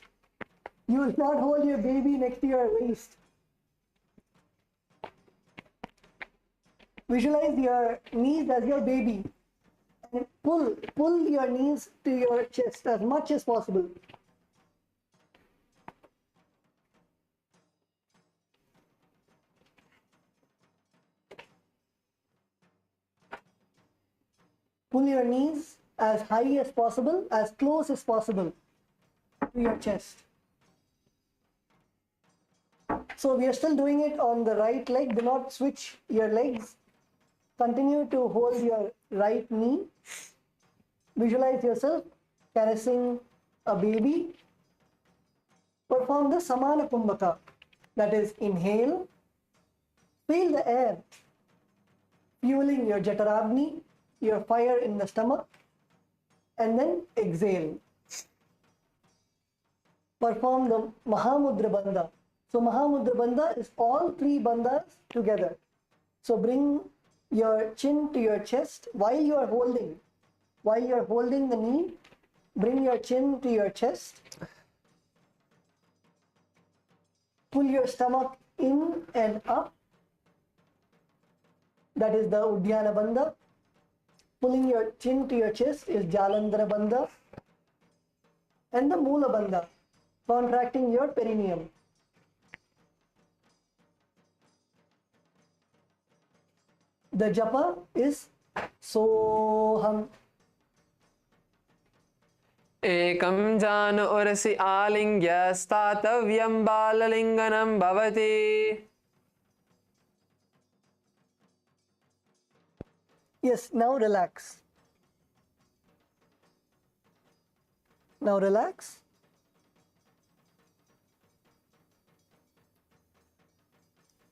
You will not hold your baby next to your waist. Visualize your knees as your baby and pull your knees to your chest as much as possible. Pull your knees as high as possible, as close as possible to your chest. So we are still doing it on the right leg. Do not switch your legs. Continue to hold your right knee. Visualize yourself caressing a baby. Perform the Samana Kumbhaka. That is, inhale. Feel the air fueling your Jataragni, your fire in the stomach, and then exhale. Perform the Mahamudra Bandha. So Mahamudra Bandha is all three bandhas together. So bring your chin to your chest while you are holding the knee. Bring your chin to your chest. Pull your stomach in and up. That is the Uddiyana Bandha. Pulling your chin to your chest is Jalandhara Bandha. And the Moola Bandha, contracting your perineum. The japa is Soham. एकं जान उरसि आलिङ्ग्य स्थातव्यं बाललिङ्गनं भवति. Yes, now relax. Now relax.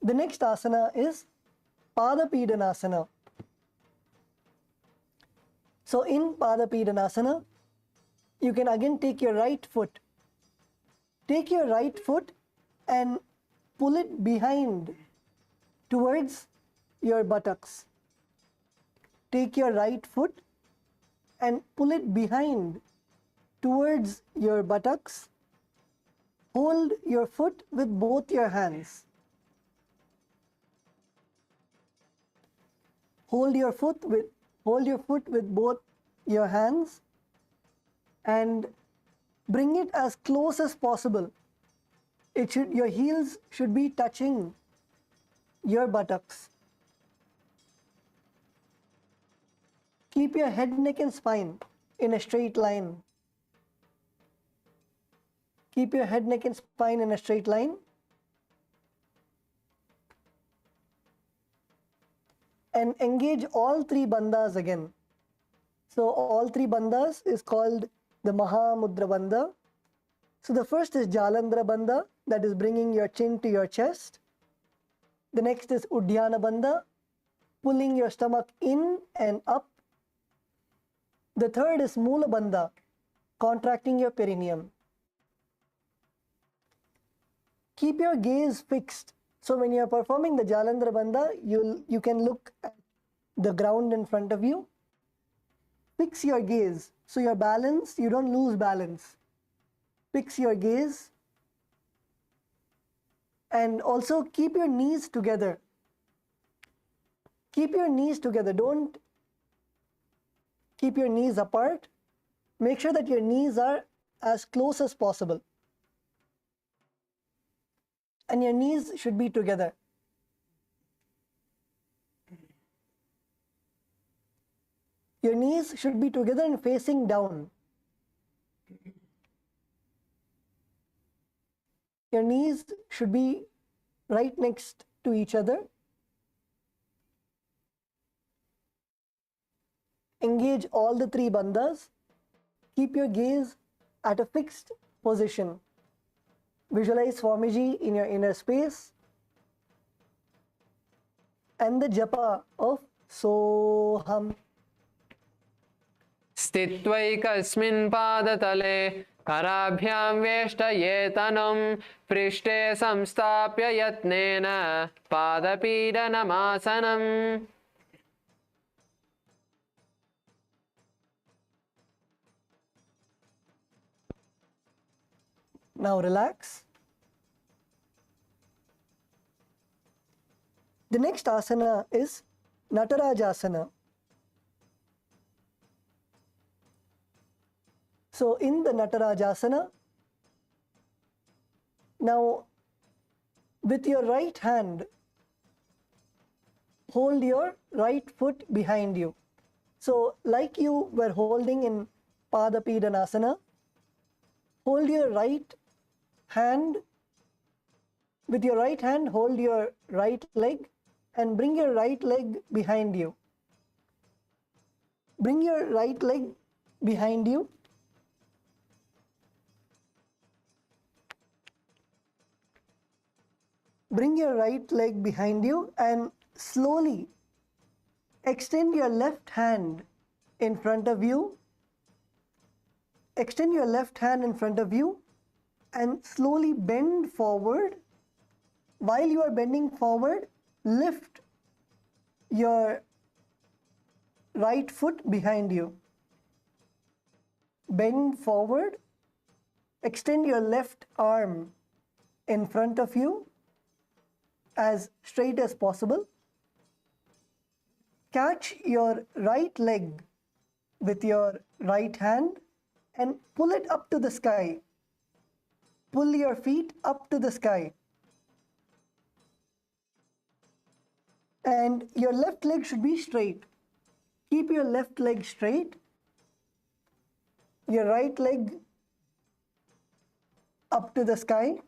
The next asana is Padapidanasana. So in Padapidanasana, you can again take your right foot. Take your right foot and pull it behind towards your buttocks. Take your right foot and pull it behind towards your buttocks. Hold your foot with both your hands. Hold your foot with both your hands and bring it as close as possible. Your heels should be touching your buttocks. Keep your head, neck and spine in a straight line. Keep your head, neck and spine in a straight line. And engage all three bandhas again. So all three bandhas is called the Mahamudra Bandha. So the first is Jalandhara Bandha, that is bringing your chin to your chest. The next is Uddiyana Bandha, pulling your stomach in and up. The third is Mula Bandha, contracting your perineum. Keep your gaze fixed. So when you are performing the Jalandhara Bandha, you can look at the ground in front of you. Fix your gaze. So your balance, you don't lose balance. Fix your gaze. And also keep your knees together. Keep your knees together. Don't keep your knees apart. Make sure that your knees are as close as possible. And your knees should be together. Your knees should be together and facing down. Your knees should be right next to each other. Engage all the three bandhas. Keep your gaze at a fixed position. Visualize Swamiji in your inner space. And the japa of Soham. स्थित्वैकस्मिन् पादतले कराभ्यां वेष्टयेतनं पृष्ठे संस्थाप्य यत्नेन पादपीडनमासनम्. Now relax. The next asana is Natarajasana. So in the Natarajasana, now with your right hand, hold your right foot behind you. So like you were holding in Padapidanasana, hold your right hand, with your right hand hold your right leg and bring your right leg behind you. Bring your right leg behind you. Bring your right leg behind you and slowly extend your left hand in front of you. Extend your left hand in front of you and slowly bend forward. While you are bending forward, lift your right foot behind you. Bend forward. Extend your left arm in front of you as straight as possible. Catch your right leg with your right hand and pull it up to the sky. Pull your feet up to the sky. And your left leg should be straight. Keep your left leg straight. Your right leg up to the sky.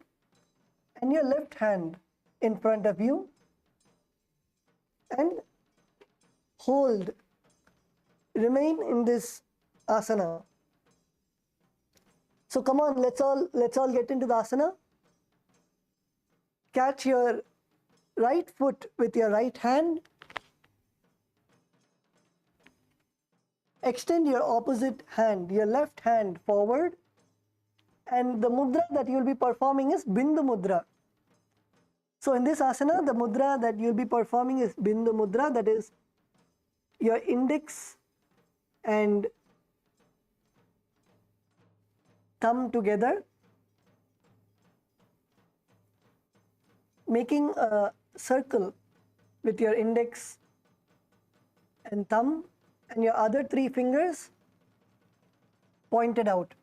And your left hand in front of you. And hold. Remain in this asana. So come on, let's all get into the asana. Catch your right foot with your right hand. Extend your opposite hand, your left hand forward. And the mudra that you will be performing is Bindu Mudra. So in this asana, the mudra that you will be performing is Bindu Mudra, that is your index and thumb together, making a circle with your index and thumb, and your other three fingers pointed out.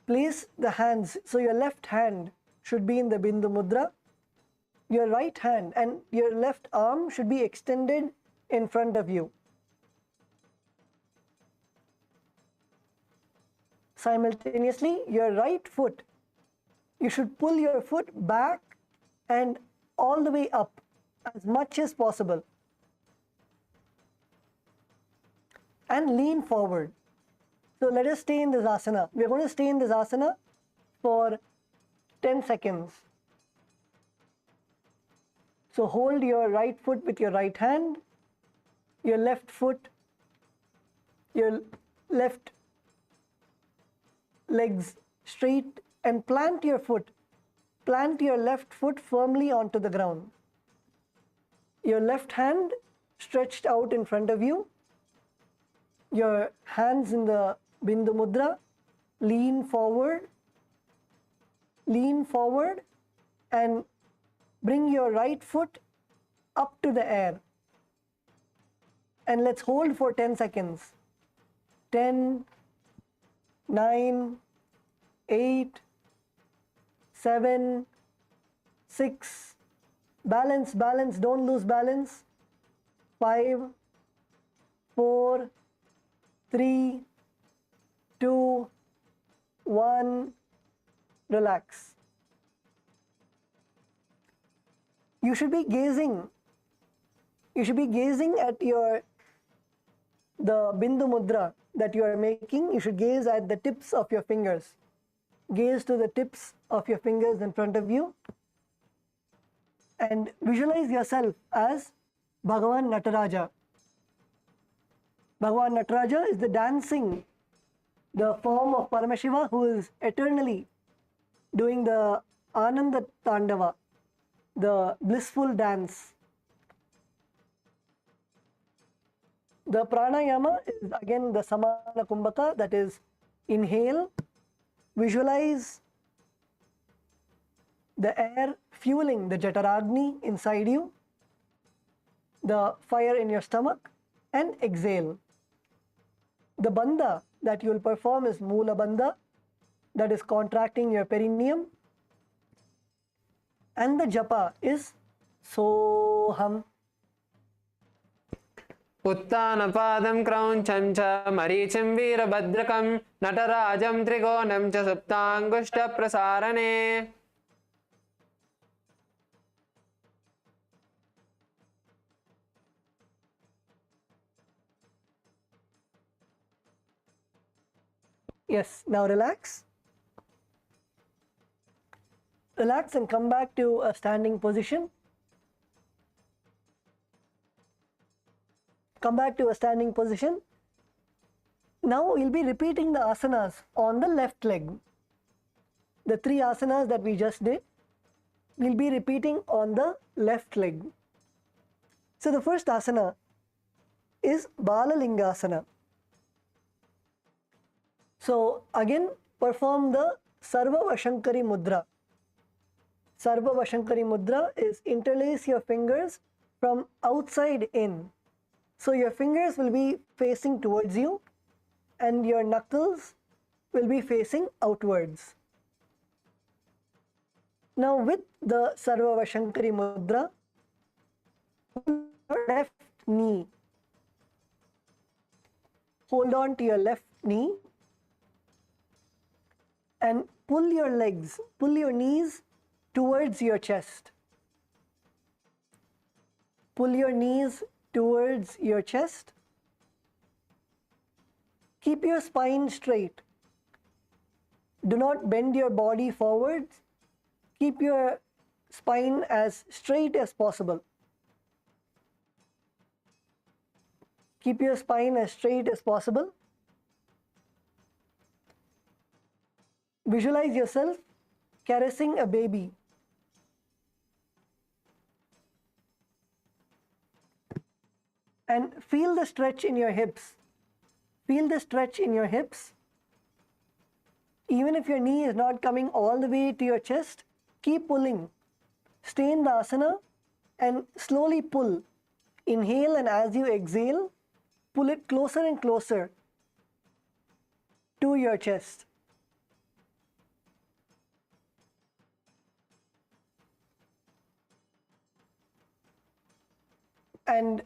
Place the hands, so your left hand should be in the Bindu Mudra. Your right hand and your left arm should be extended in front of you. Simultaneously, your right foot, you should pull your foot back and all the way up as much as possible. And lean forward. So let us stay in this asana. We are going to stay in this asana for 10 seconds. So hold your right foot with your right hand, your left foot, your left legs straight, and plant your foot. Plant your left foot firmly onto the ground. Your left hand stretched out in front of you. Your hands in the Bindu Mudra. Lean forward and bring your right foot up to the air. And let's hold for 10 seconds. 10, 9, 8, 7, 6. Balance, balance, don't lose balance. 5, 4, 3, 2, 1. Relax. You should be gazing at the Bindu Mudra that you are making. You should gaze at the tips of your fingers. Gaze to the tips of your fingers in front of you and visualize yourself as Bhagavan Nataraja. Bhagavan Nataraja is the form of Paramashiva who is eternally doing the Ananda Tandava, the blissful dance. The pranayama is again the Samana Kumbhaka, that is inhale, visualize the air fueling the Jataragni inside you, the fire in your stomach, and exhale. The bandha that you will perform is Mula Bandha, that is contracting your perineum, and the japa is Soham. उत्तानपादं क्रौञ्चं च मरीचिं वीरभद्रकं नटराजं त्रिकोणं च सुप्ताङ्गुष्ठप्रसारणे Yes, now relax. Relax and come back to a standing position. Come back to a standing position. Now we'll be repeating the asanas on the left leg. The 3 asanas that we just did, we'll be repeating on the left leg. So the first asana is Balalingasana. So again, perform the Sarva Vashankari Mudra. Sarva Vashankari Mudra is interlace your fingers from outside in. So your fingers will be facing towards you and your knuckles will be facing outwards. Now with the Sarva Vashankari Mudra, left knee. Hold on to your left knee and pull your legs, pull your knees towards your chest. Pull your knees towards your chest. Keep your spine straight. Do not bend your body forwards. Keep your spine as straight as possible. Keep your spine as straight as possible. Visualize yourself caressing a baby. And feel the stretch in your hips. Feel the stretch in your hips. Even if your knee is not coming all the way to your chest, keep pulling. Stay in the asana and slowly pull. Inhale, and as you exhale, pull it closer and closer to your chest. And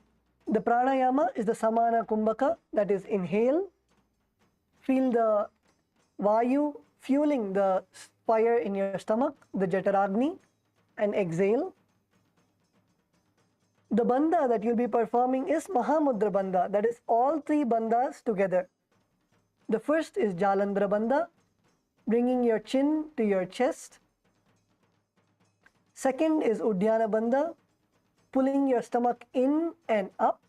the pranayama is the samana kumbhaka, that is inhale. Feel the vayu fueling the fire in your stomach, the jataragni, and exhale. The bandha that you'll be performing is Mahamudra bandha, that is all three bandhas together. The first is Jalandhara bandha, bringing your chin to your chest. Second is Uddiyana bandha, pulling your stomach in and up.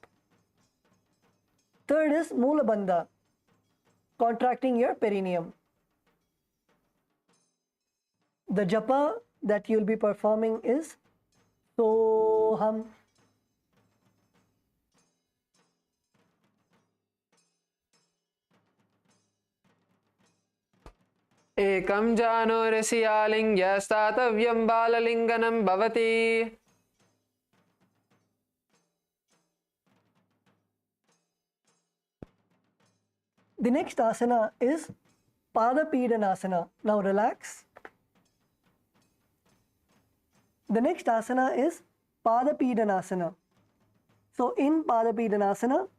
Third is Mula bandha, contracting your perineum. The japa that you'll be performing is Soham. एकं जानुरसियालिङ्ग्य स्थातव्यं बाललिङ्गनं भवति. The next asana is Padapidanasana. Now relax. The next asana is Padapidanasana. So in Padapidanasana,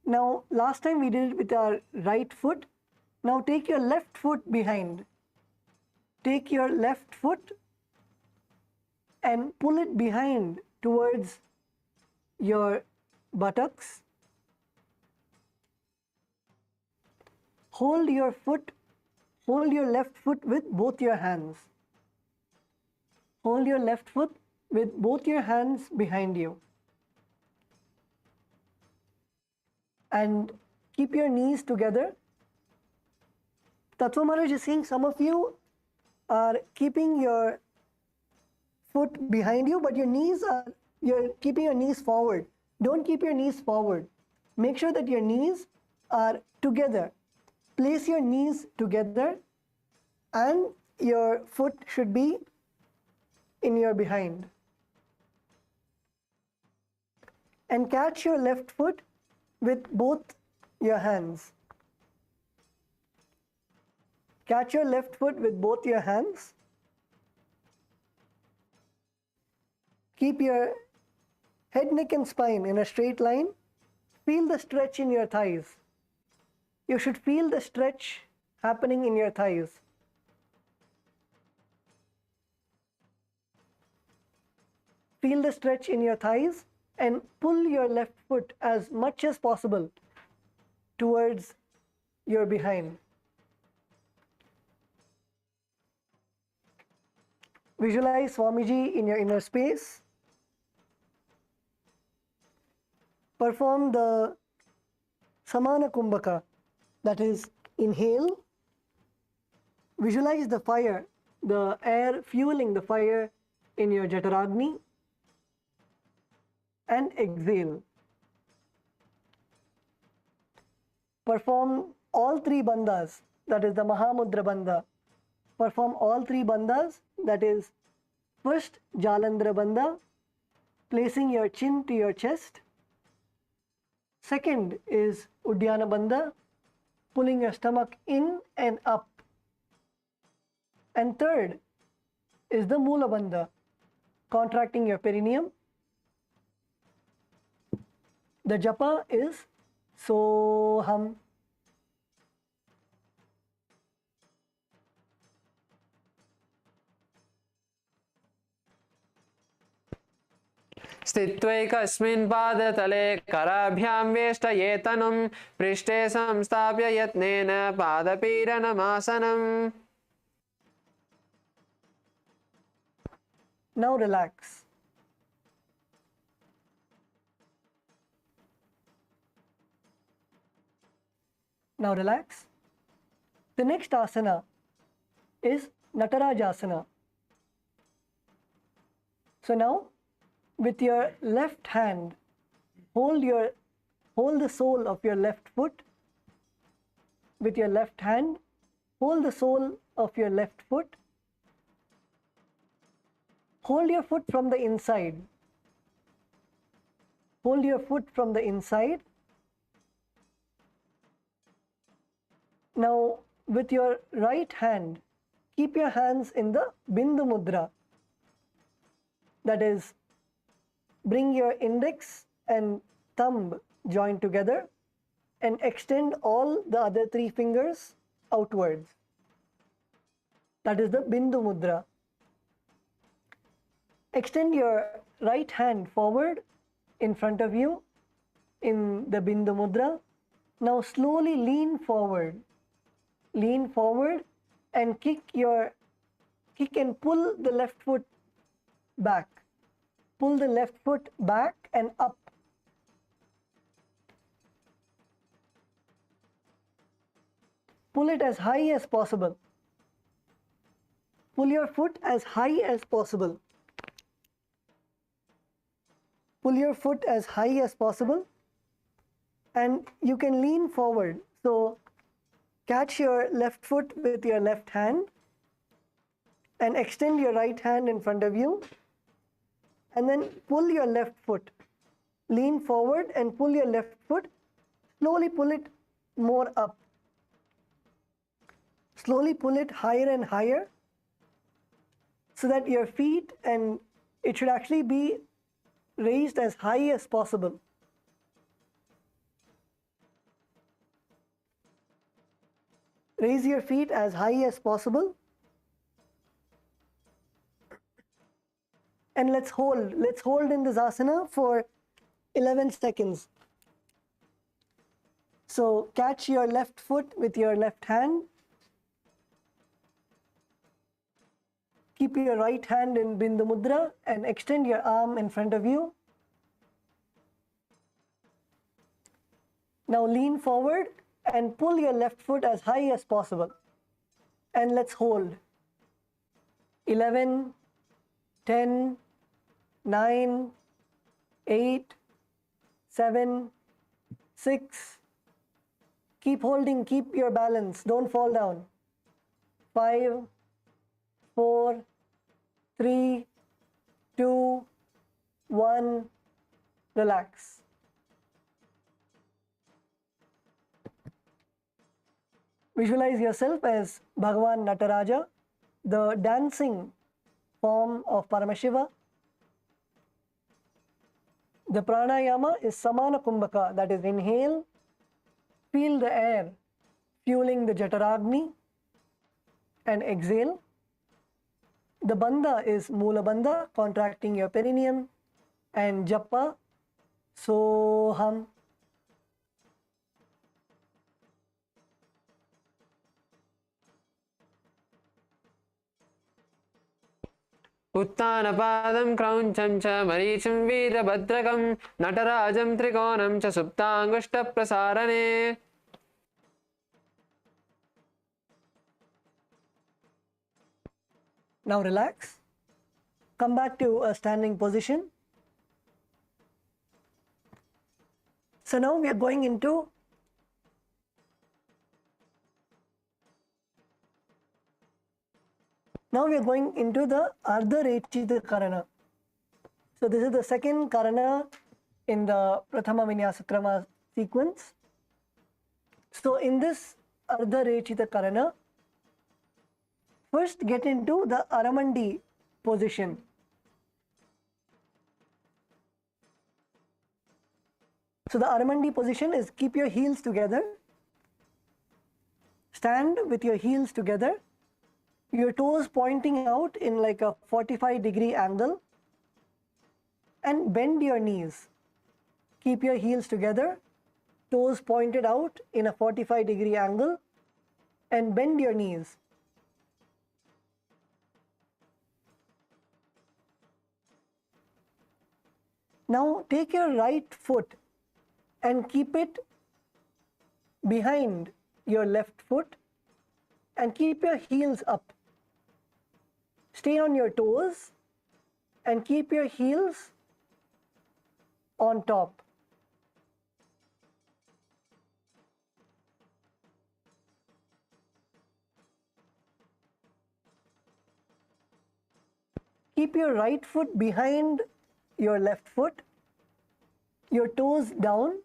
now last time we did it with our right foot. Now take your left foot behind. Take your left foot and pull it behind towards your buttocks. Hold your left foot with both your hands. Hold your left foot with both your hands behind you. And keep your knees together. Tattva Maharaj is saying some of you are keeping your foot behind you, but you're keeping your knees forward. Don't keep your knees forward. Make sure that your knees are together. Place your knees together and your foot should be in your behind. And catch your left foot with both your hands. Catch your left foot with both your hands. Keep your head, neck and spine in a straight line. Feel the stretch in your thighs. You should feel the stretch happening in your thighs. Feel the stretch in your thighs and pull your left foot as much as possible towards your behind. Visualize Swamiji in your inner space. Perform the Samana Kumbhaka, that is inhale. Visualize the fire, the air fueling the fire in your Jataragni, and exhale. Perform all three bandhas, that is the Mahamudra bandha. Perform all three bandhas, that is first Jalandhara bandha, placing your chin to your chest. Second is Uddiyana bandha, pulling your stomach in and up. And third is the Mula bandha, contracting your perineum. The japa is Soham. स्थित्वैकस्मिन् पादतले कराभ्यां वेष्टयेतनुं पृष्ठे संस्थाप्य यत्नेन पादपीडनमासनम्. Now relax. Now relax. The next asana is Natarajasana. So now, with your left hand, hold the sole of your left foot. With your left hand, hold the sole of your left foot. Hold your foot from the inside. Hold your foot from the inside Now, with your right hand, keep your hands in the Bindu Mudra. That is, bring your index and thumb joined together and extend all the other 3 fingers outwards. That is the Bindu Mudra. Extend your right hand forward in front of you in the Bindu Mudra. Now slowly lean forward and kick and pull the left foot back. Pull the left foot back and up. Pull it as high as possible. Pull your foot as high as possible. Pull your foot as high as possible, and you can lean forward. So catch your left foot with your left hand and extend your right hand in front of you, and then pull your left foot. Lean forward and pull your left foot. Slowly pull it more up. Slowly pull it higher and higher so that your feet, and it should actually be raised as high as possible. Raise your feet as high as possible. And let's hold. Let's hold in this asana for 11 seconds. So catch your left foot with your left hand. Keep your right hand in Bindu Mudra and extend your arm in front of you. Now lean forward and pull your left foot as high as possible. And let's hold. 11, 10, 9, 8, 7, 6. Keep holding, keep your balance, don't fall down. 5, 4, 3, 2, 1, relax. Visualize yourself as Bhagavan Nataraja, the dancing form of Paramashiva. The pranayama is Samana Kumbhaka, that is, inhale, feel the air fueling the Jataragni, and exhale. The bandha is Mula Bandha, contracting your perineum, and japa, soham. उत्तानपादं क्रौञ्चं च मरीचिं वीरभद्रकं नटराजं त्रिकोणं च सुप्ताङ्गुष्ठप्रसारणे. Now relax. Come back to a standing position. So now we are going into the Ardha Rechita Karana. So this is the second Karana in the Prathama Vinyasa Krama sequence. So in this Ardha Rechita Karana, first get into the Aramandi position. So the Aramandi position is keep your heels together. Stand with your heels together. Your toes pointing out in like a 45-degree angle. And bend your knees. Keep your heels together. Toes pointed out in a 45-degree angle. And bend your knees. Now take your right foot and keep it behind your left foot and keep your heels up. Stay on your toes and keep your heels on top. Keep your right foot behind your left foot, your toes down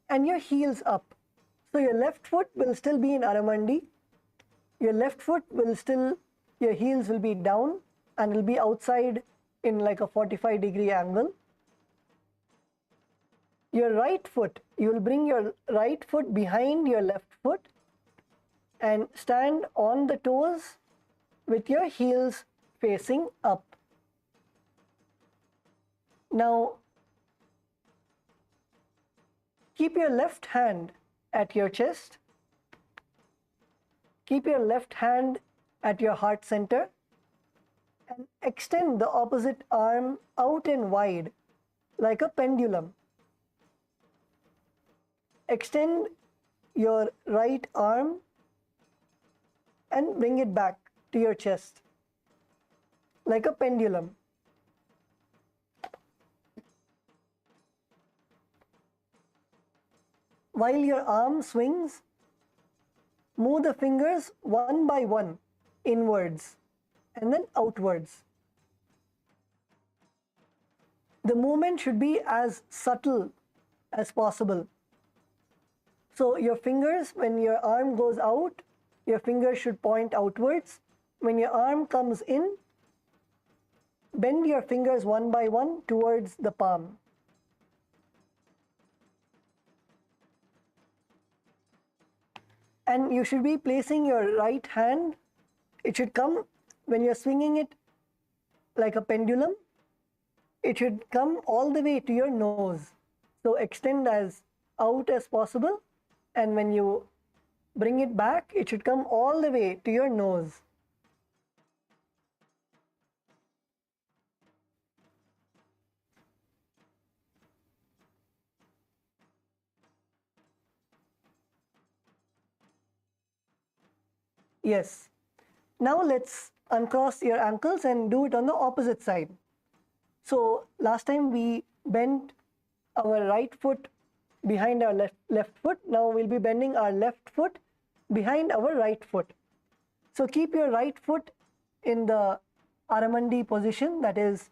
and your heels up. So your left foot will still be in Aramandi. Your left foot will still, your heels will be down and will be outside in like a 45-degree angle. Your right foot, you will bring your right foot behind your left foot and stand on the toes with your heels facing up. Now, keep your left hand at your chest. Keep your left hand at your heart center and extend the opposite arm out and wide like a pendulum. Extend your right arm and bring it back to your chest like a pendulum. While your arm swings, move the fingers one by one inwards and then outwards. The movement should be as subtle as possible. So your fingers, when your arm goes out, your fingers should point outwards. When your arm comes in, bend your fingers one by one towards the palm. And you should be placing your right hand, it should come, when you're swinging it like a pendulum, it should come all the way to your nose. So extend as out as possible, and when you bring it back, it should come all the way to your nose. Yes. Now let's uncross your ankles and do it on the opposite side. So last time we bent our right foot behind our left foot. Now we'll be bending our left foot behind our right foot. So keep your right foot in the Aramandi position, that is,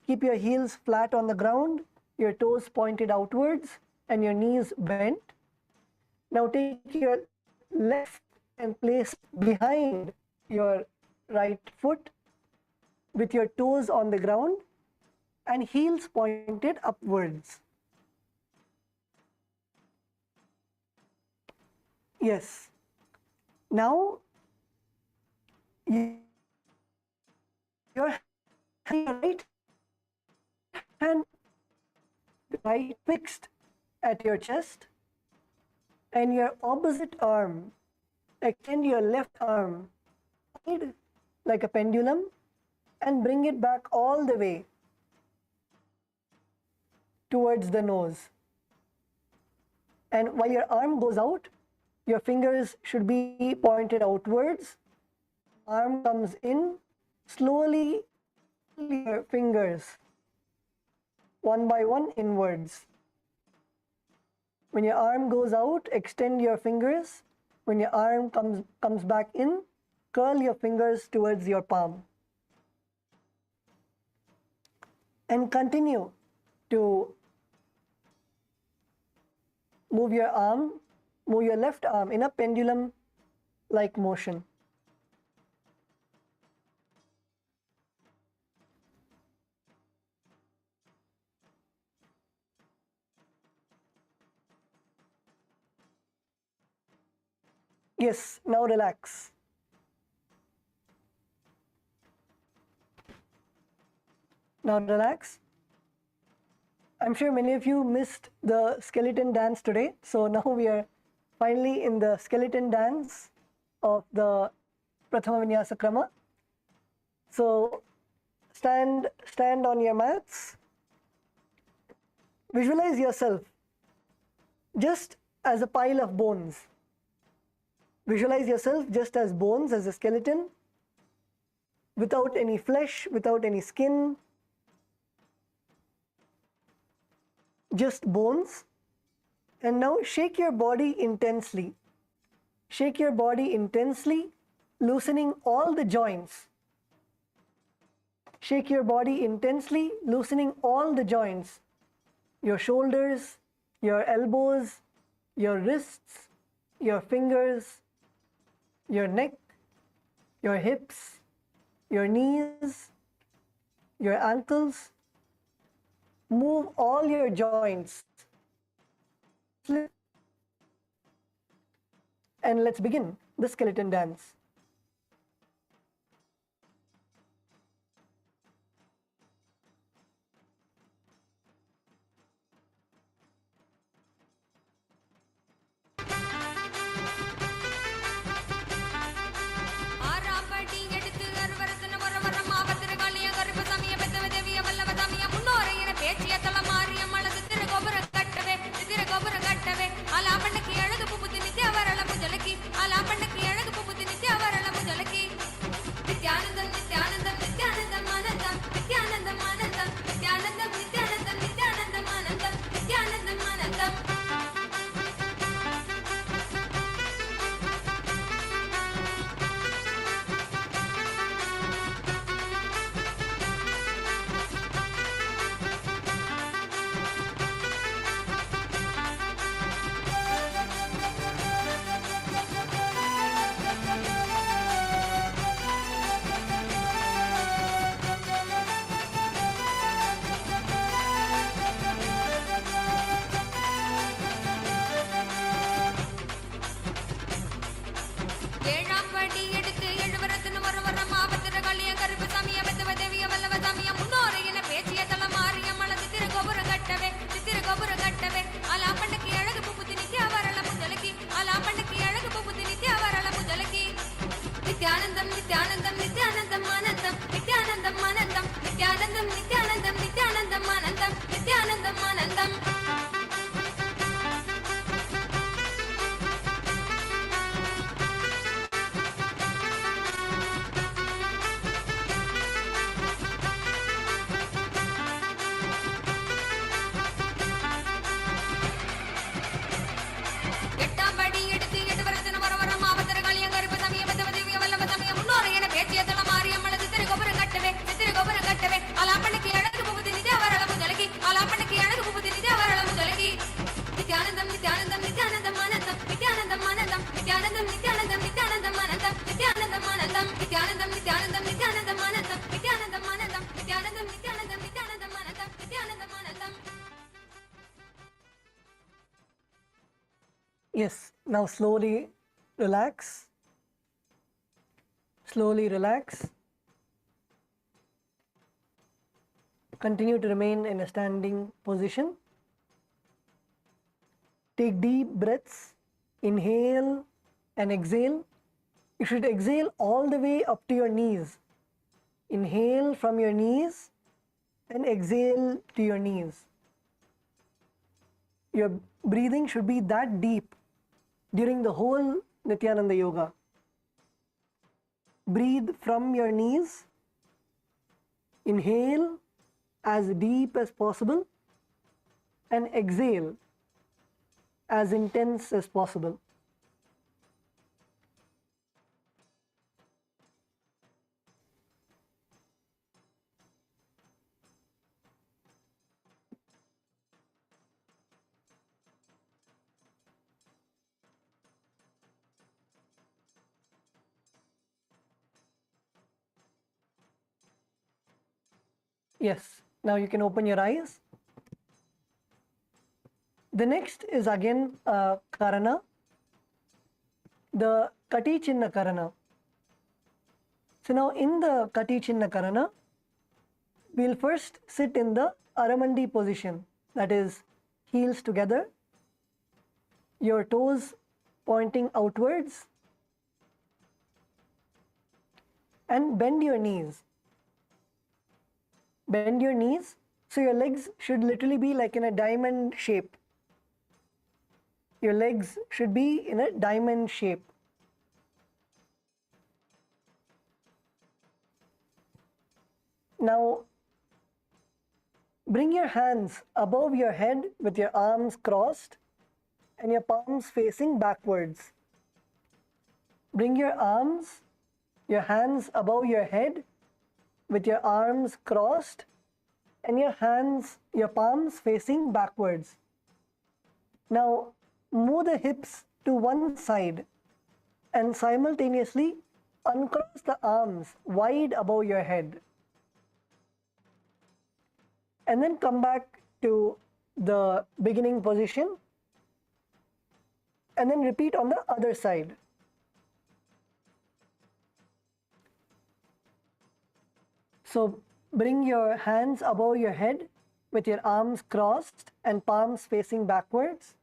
keep your heels flat on the ground, your toes pointed outwards and your knees bent. Now take your left and place behind your right foot with your toes on the ground and heels pointed upwards. Yes. Now your right hand right fixed at your chest and your opposite arm, extend your left arm like a pendulum and bring it back all the way towards the nose. And while your arm goes out, your fingers should be pointed outwards. Arm comes in, slowly your fingers one by one inwards. When your arm goes out, extend your fingers. When your arm comes back in, curl your fingers towards your palm. And continue to move your arm, move your left arm in a pendulum-like motion. Yes, now relax. Now relax. I'm sure many of you missed the skeleton dance today. So now we are finally in the skeleton dance of the Prathama Vinyasa Krama. So stand on your mats. Visualize yourself just as a pile of bones. Visualize yourself just as bones, as a skeleton, without any flesh, without any skin, just bones. And now shake your body intensely. Shake your body intensely, loosening all the joints. Shake your body intensely, loosening all the joints. Your shoulders, your elbows, your wrists, your fingers, your neck, your hips, your knees, your ankles. Move all your joints. And let's begin the skeleton dance. Yes, now slowly relax. Slowly relax. Continue to remain in a standing position. Take deep breaths. Inhale and exhale. You should exhale all the way up to your knees. Inhale from your knees and exhale to your knees. Your breathing should be that deep during the whole Nithyananda Yoga. Breathe from your knees. Inhale as deep as possible and exhale as intense as possible. Yes, now you can open your eyes. The next is again Karana, the Kati Chinna Karana. So now in the Kati Chinna Karana, we'll first sit in the Aramandi position, that is heels together, your toes pointing outwards, and bend your knees. Bend your knees, so your legs should literally be like in a diamond shape. Your legs should be in a diamond shape. Now, bring your hands above your head with your arms crossed and your palms facing backwards. Bring your hands above your head with your arms crossed and your palms facing backwards. Now, move the hips to one side and simultaneously uncross the arms wide above your head. And then come back to the beginning position and then repeat on the other side. So bring your hands above your head with your arms crossed and palms facing backwards.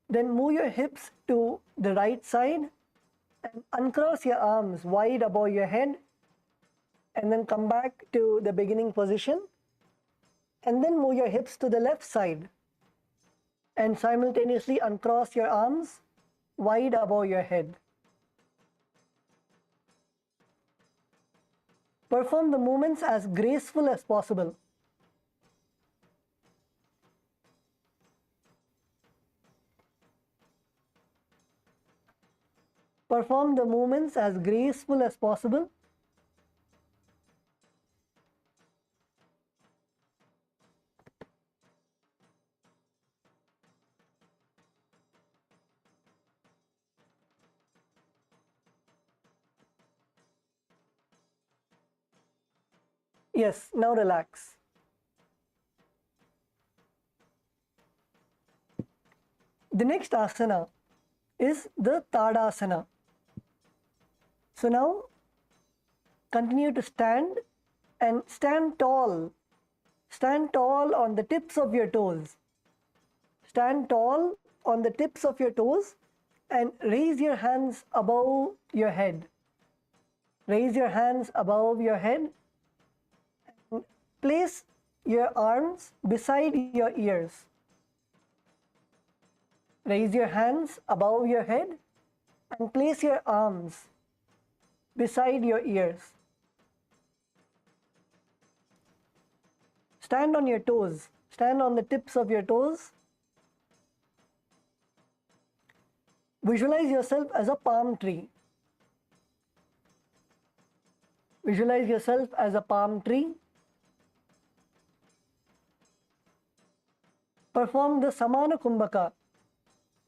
Then move your hips to the right side and uncross your arms wide above your head, and then come back to the beginning position, and then move your hips to the left side and simultaneously uncross your arms wide above your head. Perform the movements as graceful as possible. Perform the movements as graceful as possible. Yes, now relax. The next asana is the Tadasana. So now continue to stand and stand tall. Stand tall on the tips of your toes. Stand tall on the tips of your toes and raise your hands above your head. Raise your hands above your head. And place your arms beside your ears. Raise your hands above your head and place your arms beside your ears. Stand on your toes. Stand on the tips of your toes. Visualize yourself as a palm tree. Visualize yourself as a palm tree. Perform the Samana Kumbhaka.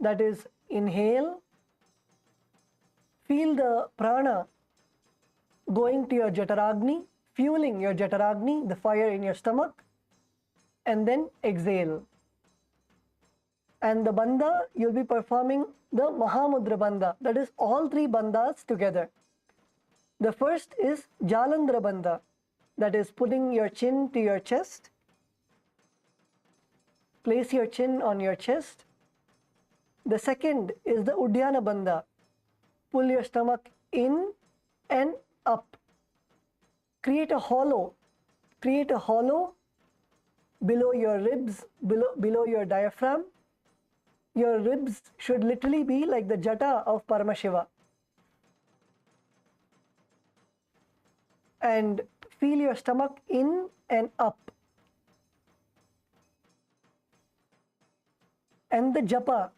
That is, inhale. Feel the prana going to your Jataragni, fueling your Jataragni, the fire in your stomach, and then exhale. And the bandha, you'll be performing the Mahamudra bandha, that is all three bandhas together. The first is Jalandhara bandha, that is putting your chin to your chest. Place your chin on your chest. The second is the Uddiyana bandha. Pull your stomach in and up. Create a hollow. Create a hollow below your ribs, below your diaphragm. Your ribs should literally be like the jata of Paramashiva. And feel your stomach in and up. And the japa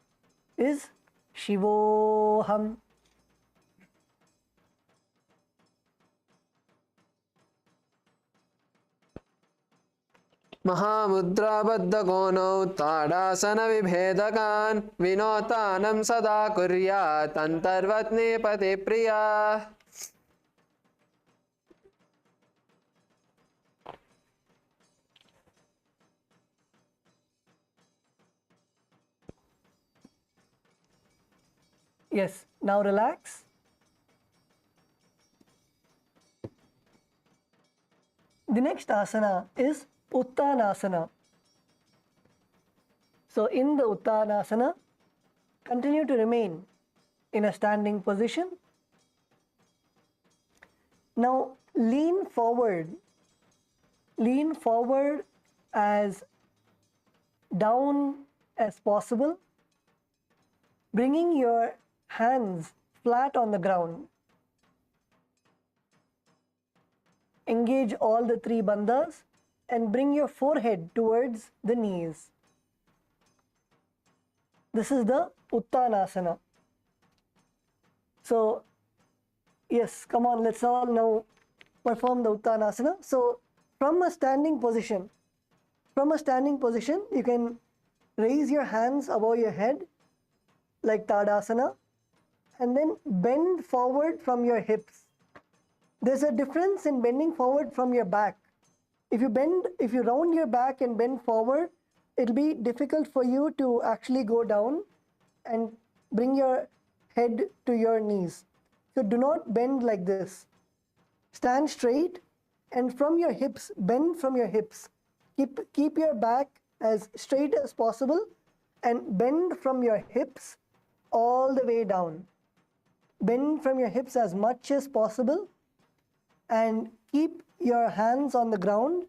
is Shivoham. महामुद्राबद्धकोनौ ताडासनविभेदकान् विनोतानं सदा कुर्यात् अन्तर्वत्नीपतिप्रिया. Yes, now relax. The next asana is Uttanasana. So in the Uttanasana, continue to remain in a standing position. Now lean forward. Lean forward as down as possible, bringing your hands flat on the ground. Engage all the three bandhas and bring your forehead towards the knees. This is the Uttanasana. So, yes, come on, let's all now perform the Uttanasana. So, from a standing position, you can raise your hands above your head, like Tadasana, and then bend forward from your hips. There's a difference in bending forward from your back. If you round your back and bend forward, it'll be difficult for you to actually go down and bring your head to your knees. So do not bend like this. Stand straight and from your hips, bend from your hips. Keep your back as straight as possible and bend from your hips all the way down. Bend from your hips as much as possible and keep your hands on the ground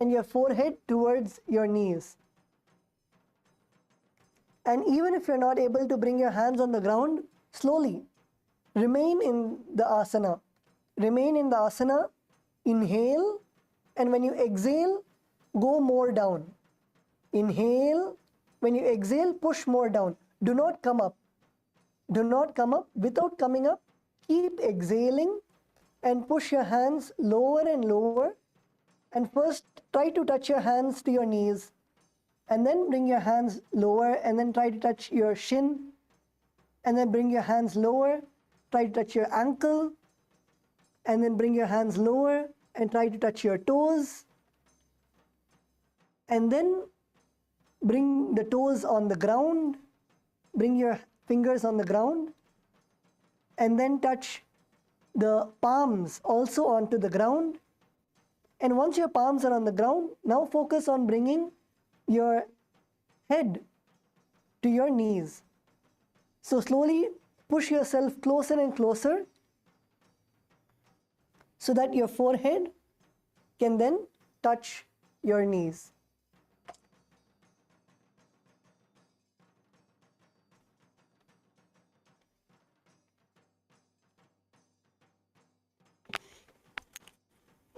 and your forehead towards your knees. And even if you're not able to bring your hands on the ground, slowly remain in the asana. Remain in the asana, inhale, and when you exhale, go more down. Inhale, when you exhale, push more down. Do not come up. Do not come up. Without coming up, keep exhaling and push your hands lower and lower. And first, try to touch your hands to your knees. And then bring your hands lower and then try to touch your shin. And then bring your hands lower, try to touch your ankle. And then bring your hands lower and try to touch your toes. And then bring the toes on the ground. Bring your fingers on the ground. And then touch the palms also onto the ground. And once your palms are on the ground, now focus on bringing your head to your knees. So slowly push yourself closer and closer so that your forehead can then touch your knees.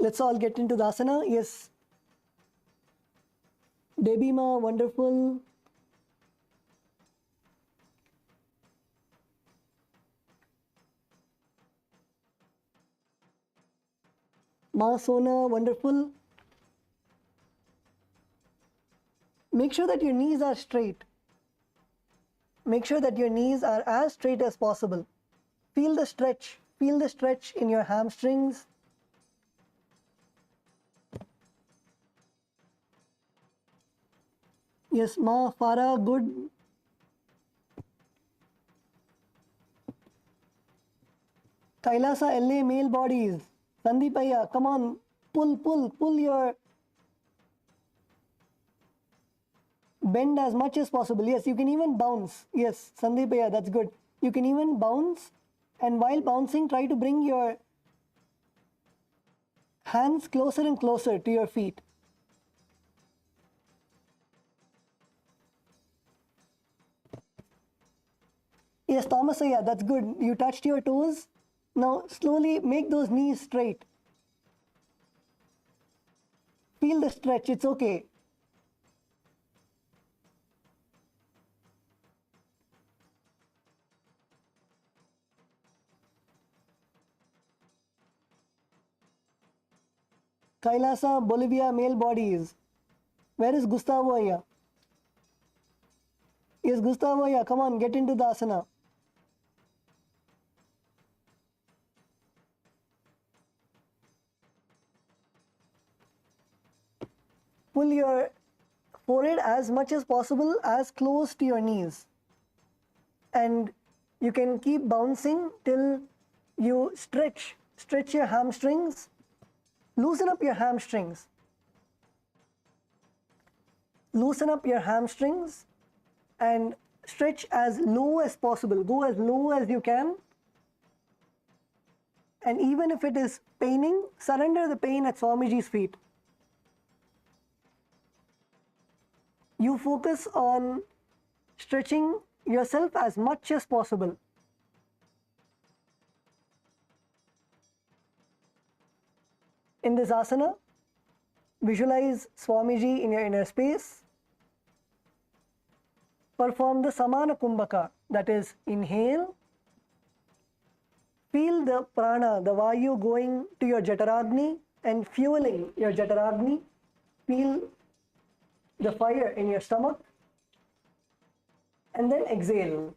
Let's all get into the asana. Yes. Debi Ma, wonderful. Ma Sona, wonderful. Make sure that your knees are straight. Make sure that your knees are as straight as possible. Feel the stretch. Feel the stretch in your hamstrings. Yes, Ma, Farah, good. Kailasa, LA, male bodies. Sandeepaya, come on, pull your bend as much as possible. Yes, you can even bounce. Yes, Sandeepaya, that's good. You can even bounce, and while bouncing, try to bring your hands closer and closer to your feet. Yes, Thomasaya, that's good. You touched your toes. Now slowly make those knees straight. Feel the stretch, it's okay. Kailasa, Bolivia, male bodies. Where is Gustavo Aya? Yes, Gustavo Aya, come on, get into the asana. Pull your forehead as much as possible, as close to your knees. And you can keep bouncing till you stretch your hamstrings. Loosen up your hamstrings. Loosen up your hamstrings and stretch as low as possible. Go as low as you can. And even if it is paining, surrender the pain at Swamiji's feet. You focus on stretching yourself as much as possible. In this asana, visualize Swamiji in your inner space. Perform the Samana Kumbhaka, that is, inhale. Feel the prana, the vayu going to your Jataragni and fueling your Jataragni. Feel the fire in your stomach. and then exhale.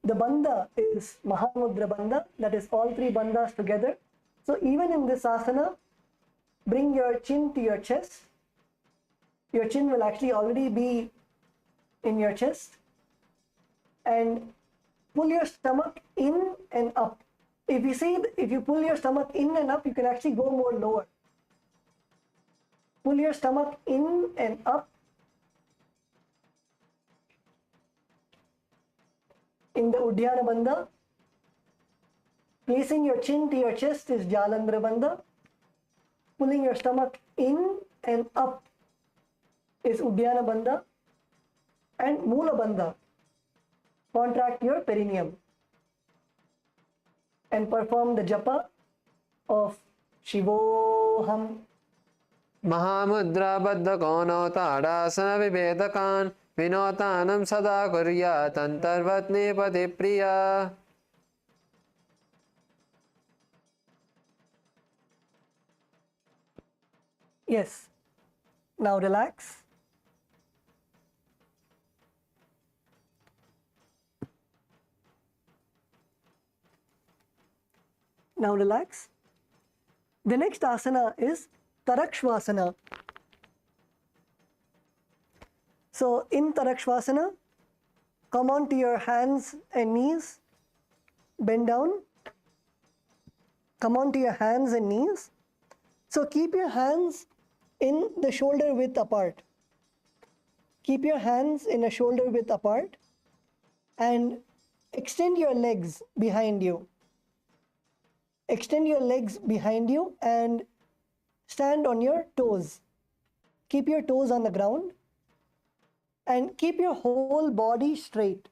The bandha is Mahamudra bandha, that is all three bandhas together. So even in this asana, bring your chin to your chest. Your chin will actually already be in your chest, and pull your stomach in and up. If you pull your stomach in and up, you can actually go more lower. Pull your stomach in and up in the Uddiyana Bandha. Placing your chin to your chest is Jalandhara Bandha. Pulling your stomach in and up is Uddiyana Bandha. And Moola Bandha. Contract your perineum and perform the japa of Shivoham. Mahamudra बद्ध कौनो ताड़ासन विभेदकान विनोतानम सदा कुर्यात् अंतर्वत्ने पति प्रिया. Yes. Now relax. Now relax. The next asana is Tarakshvasana. So in Tarakshvasana, come on to your hands and knees, bend down, come on to your hands and knees. So keep your hands in the shoulder width apart. Keep your hands in a shoulder width apart and extend your legs behind you. Extend your legs behind you and stand on your toes. Keep your toes on the ground and keep your whole body straight.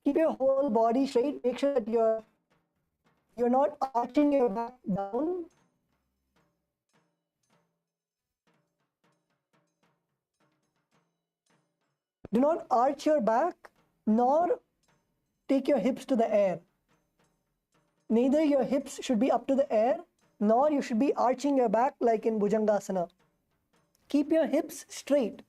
Keep your whole body straight. Make sure that you're not arching your back down. Do not arch your back nor take your hips to the air. Neither your hips should be up to the air, nor you should be arching your back like in Bhujangasana. Keep your hips straight.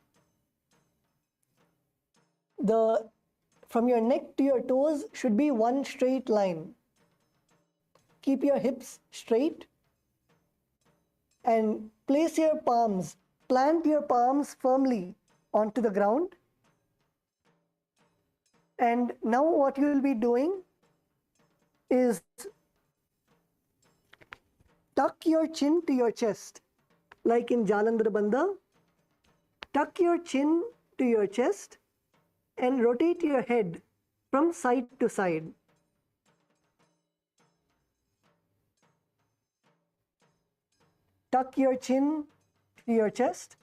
From your neck to your toes should be one straight line. Keep your hips straight and place your palms, plant your palms firmly onto the ground. And now what you will be doing is tuck your chin to your chest, like in Jalandhara Bandha. Tuck your chin to your chest and rotate your head from side to side. Tuck your chin to your chest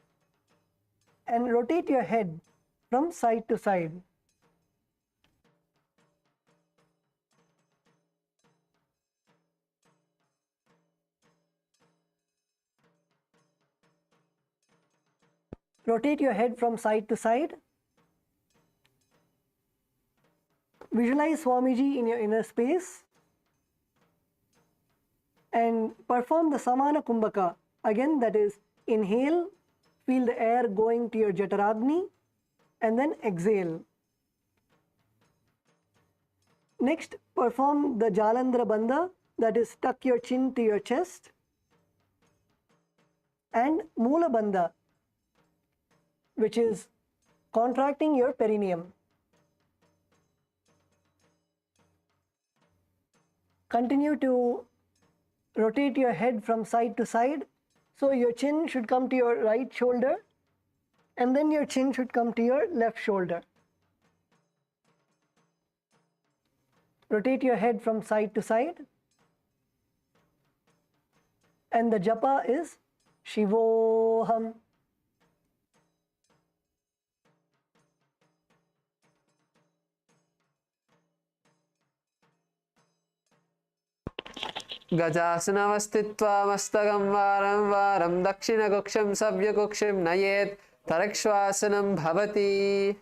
and rotate your head from side to side. Rotate your head from side to side. Visualize Swamiji in your inner space and perform the Samana Kumbhaka. Again, that is, inhale, feel the air going to your Jataragni, and then exhale. Next, perform the Jalandhara Bandha, that is, tuck your chin to your chest, and Moola Bandha, which is contracting your perineum. Continue to rotate your head from side to side. So your chin should come to your right shoulder and then your chin should come to your left shoulder. Rotate your head from side to side. And the japa is Shivoham. गजासनवस्थित्वा मस्तकं वारं वारं दक्षिणकुक्षं सव्यकुक्षिं नयेत् तरक्श्वासनं भवति.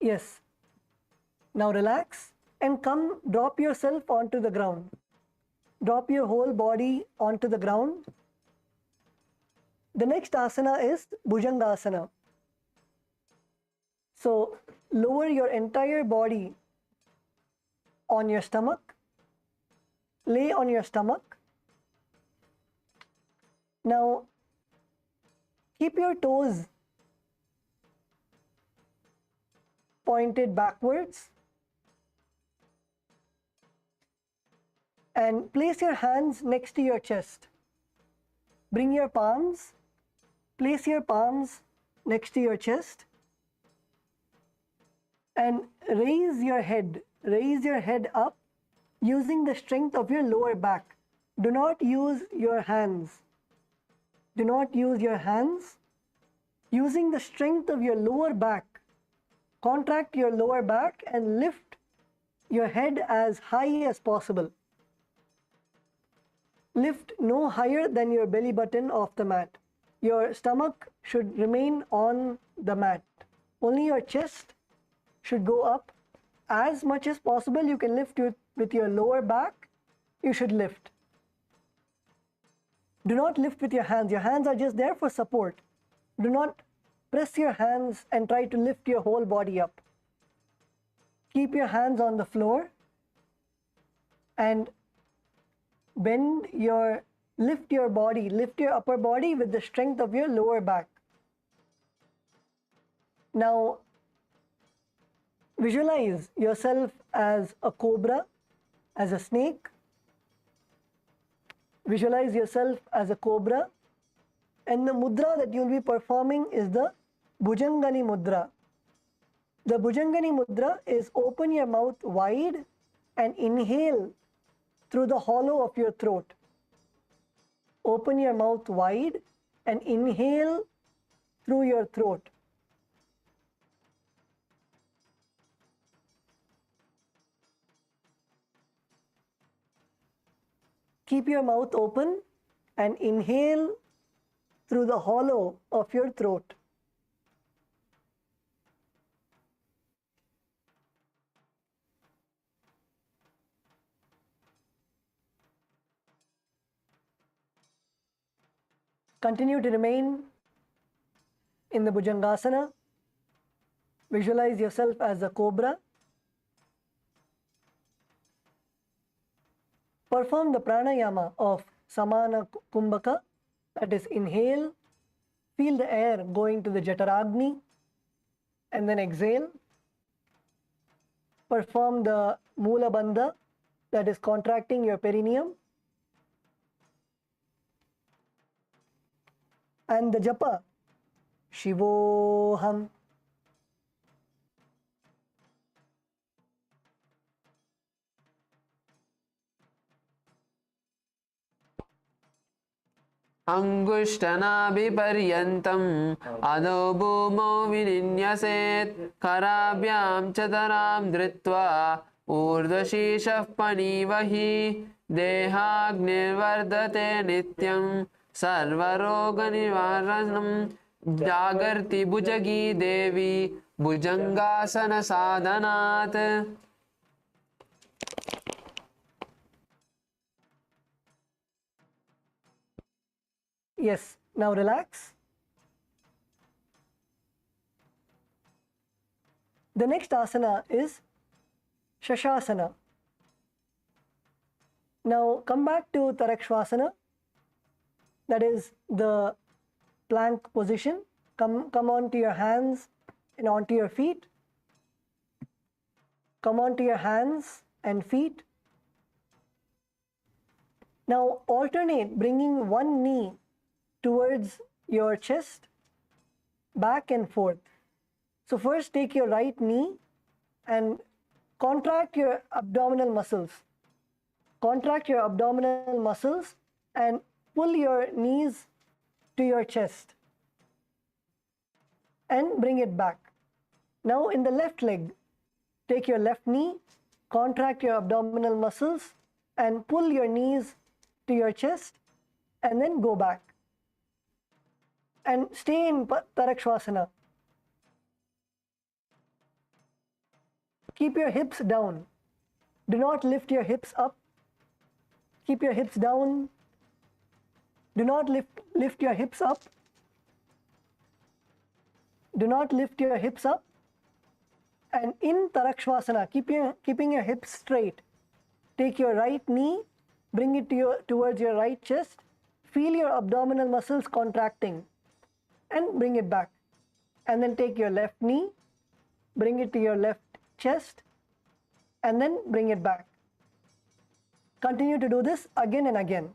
Yes. Now relax. and come, drop yourself onto the ground. Drop your whole body onto the ground. The next asana is Bhujangasana. So lower your entire body on your stomach. Lay on your stomach. Now keep your toes pointed backwards and place your hands next to your chest. Bring your palms, place your palms next to your chest and raise your head up using the strength of your lower back. Do not use your hands. Do not use your hands. Using the strength of your lower back, contract your lower back and lift your head as high as possible. Lift no higher than your belly button off the mat. Your stomach should remain on the mat. Only your chest should go up. As much as possible you can lift with your lower back, you should lift. Do not lift with your hands. Your hands are just there for support. Do not press your hands and try to lift your whole body up. Keep your hands on the floor and lift your body, lift your upper body with the strength of your lower back. Now, visualize yourself as a cobra, as a snake. Visualize yourself as a cobra. And the mudra that you will be performing is the Bhujangani mudra. The Bhujangani mudra is open your mouth wide and inhale through the hollow of your throat. Open your mouth wide and inhale through your throat. Keep your mouth open and inhale through the hollow of your throat. Continue to remain in the Bhujangasana. Visualize yourself as a cobra. Perform the pranayama of Samana Kumbhaka, that is inhale, feel the air going to the Jataragni and then exhale. Perform the Mula Bandha, that is contracting your perineum. And the japa, Shivoham. अंगुष्ठनाभिपर्यन्तम् अधो भूमौ विनिन्यसेत् कराभ्यां चतरां धृत्वा ऊर्ध्वशीर्षः पणिवहि देहाग्निर्वर्धते नित्यं सर्वरोगनिवारणं जागर्ति भुजगी देवी भुजंगासन साधनात्. Yes, now relax. The next asana is Shashasana. Now come back to Tarakshvasana, that is the plank position. Come onto your hands and onto your feet. Come onto your hands and feet. Now alternate, bringing one knee towards your chest, back and forth. So first take your right knee and contract your abdominal muscles. Contract your abdominal muscles and pull your knees to your chest and bring it back. Now in the left leg, take your left knee, contract your abdominal muscles and pull your knees to your chest and then go back. And stay in Tarakshvasana. Keep your hips down. Do not lift your hips up. Keep your hips down. Do not lift your hips up. Do not lift your hips up. And in Tarakshvasana, keeping your hips straight. Take your right knee, bring it towards your right chest. Feel your abdominal muscles contracting and bring it back. And then take your left knee, bring it to your left chest, and then bring it back. Continue to do this again and again.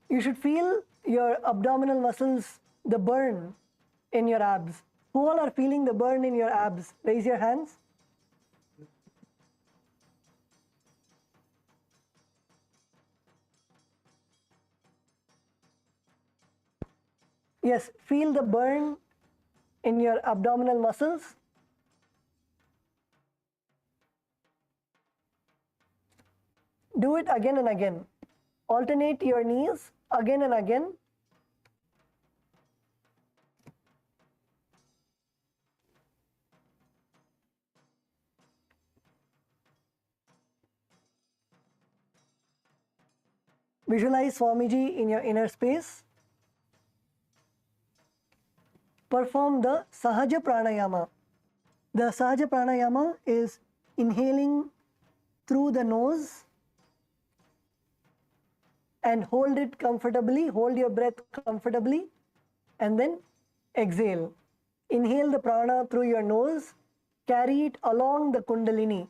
You should feel your abdominal muscles, the burn in your abs. Who all are feeling the burn in your abs? Raise your hands. Yes, feel the burn in your abdominal muscles. Do it again and again. Alternate your knees again and again. Visualize Swamiji in your inner space. Perform the Sahaja Pranayama. The Sahaja Pranayama is inhaling through the nose and hold it comfortably, hold your breath comfortably, and then exhale. Inhale the prana through your nose, carry it along the Kundalini,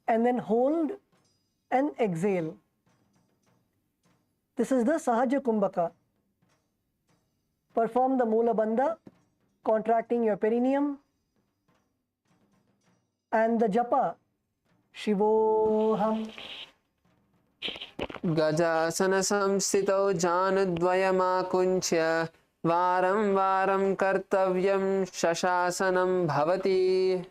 and then hold and exhale. This is the Sahaja Kumbhaka. Perform the Mula Bandha, contracting your perineum, and the Japa, Shivoham. गजासन संस्थितौ जानद्वयमाकुञ्च्य वारं वारं कर्तव्यं शशासनं भवति.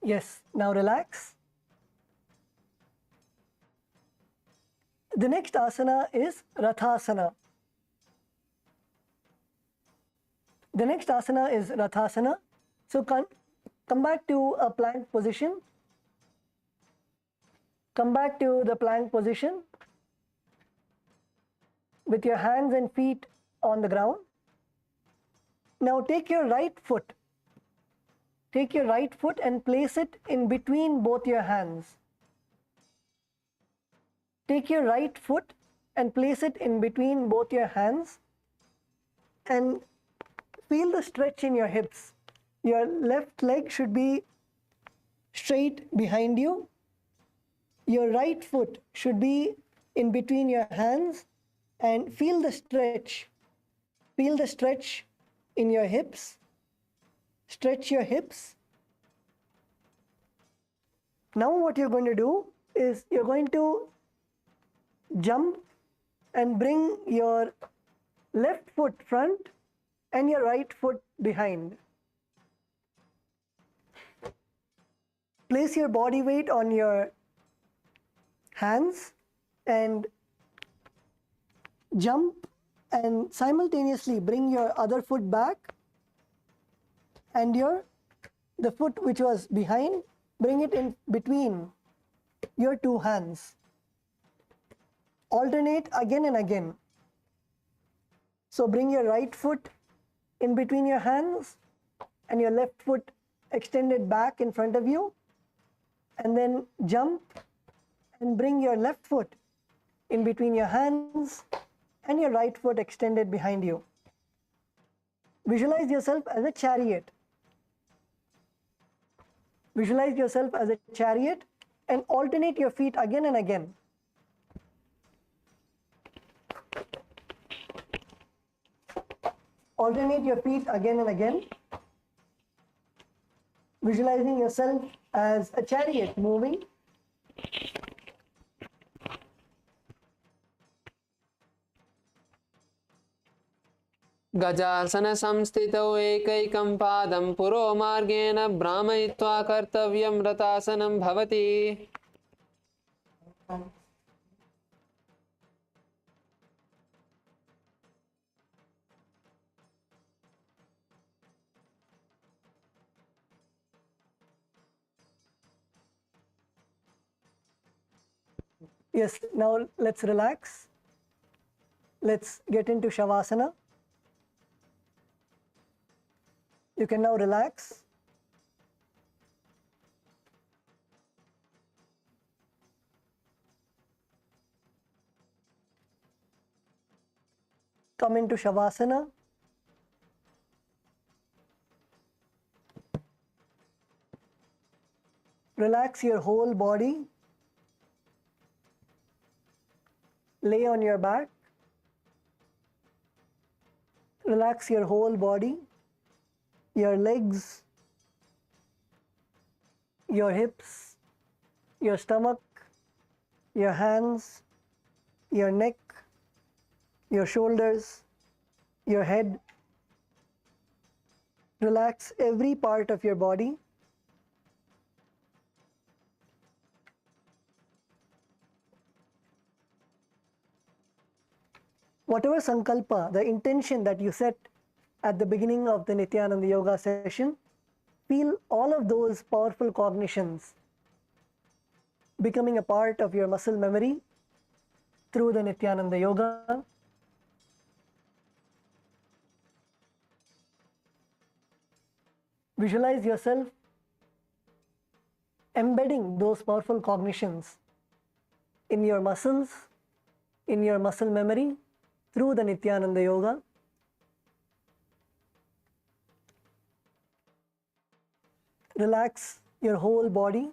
Yes, now relax. The next asana is Rathasana. The next asana is Rathasana. So come back to a plank position. Come back to the plank position with your hands and feet on the ground. Now take your right foot. Take your right foot and place it in between both your hands. Take your right foot and place it in between both your hands and feel the stretch in your hips. Your left leg should be straight behind you. Your right foot should be in between your hands and feel the stretch. Feel the stretch in your hips. Stretch your hips. Now what you're going to do is you're going to jump and bring your left foot front and your right foot behind. Place your body weight on your hands and jump and simultaneously bring your other foot back and the foot which was behind, bring it in between your two hands. Alternate again and again. So bring your right foot in between your hands and your left foot extended back in front of you, and then jump and bring your left foot in between your hands and your right foot extended behind you. Visualize yourself as a chariot. Visualize yourself as a chariot and alternate your feet again and again. Alternate your feet again and again. Visualizing yourself as a chariot moving. गजासन संस्थितौ एकैकं पादं पुरो मार्गेण भ्रामयित्वा कर्तव्यं रतासनं भवति. Yes, now let's relax. Let's get into Shavasana. You can now relax. Come into Shavasana. Relax your whole body. Lay on your back. Relax your whole body, your legs, your hips, your stomach, your hands, your neck, your shoulders, your head. Relax every part of your body. Whatever sankalpa, the intention that you set at the beginning of the Nithyananda Yoga session, feel all of those powerful cognitions becoming a part of your muscle memory through the Nithyananda Yoga. Visualize yourself embedding those powerful cognitions in your muscles, in your muscle memory through the Nithyananda Yoga. Relax your whole body.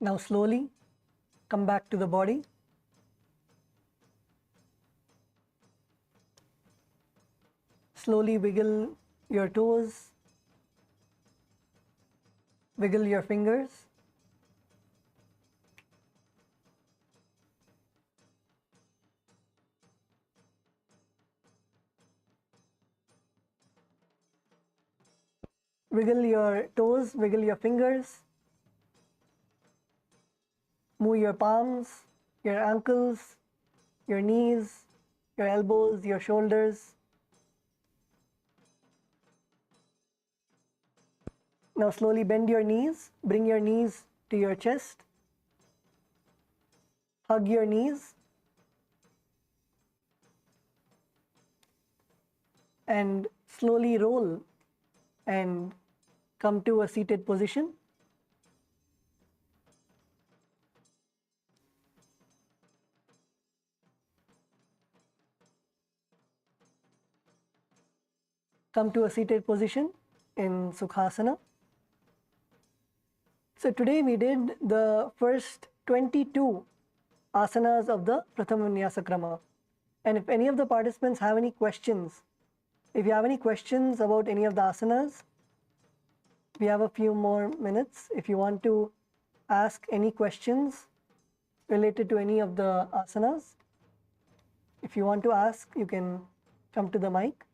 Now slowly come back to the body. Slowly wiggle your toes, wiggle your fingers. Wiggle your toes, wiggle your fingers. Move your palms, your ankles, your knees, your elbows, your shoulders. Now slowly bend your knees, bring your knees to your chest, hug your knees, and slowly roll and come to a seated position. Come to a seated position in Sukhasana. So today we did the first 22 asanas of the Prathama Vinyasa Krama. And if any of the participants have any questions, if you have any questions about any of the asanas, we have a few more minutes. If you want to ask any questions related to any of the asanas, if you want to ask, you can come to the mic.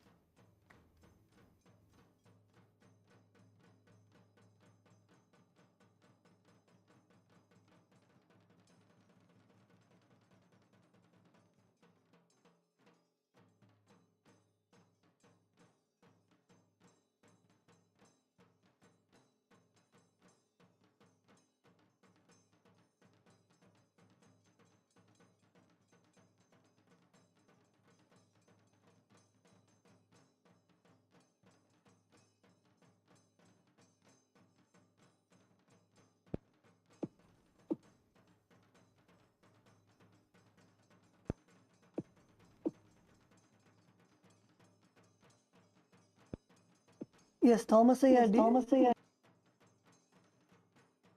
Yes, Thomasaya,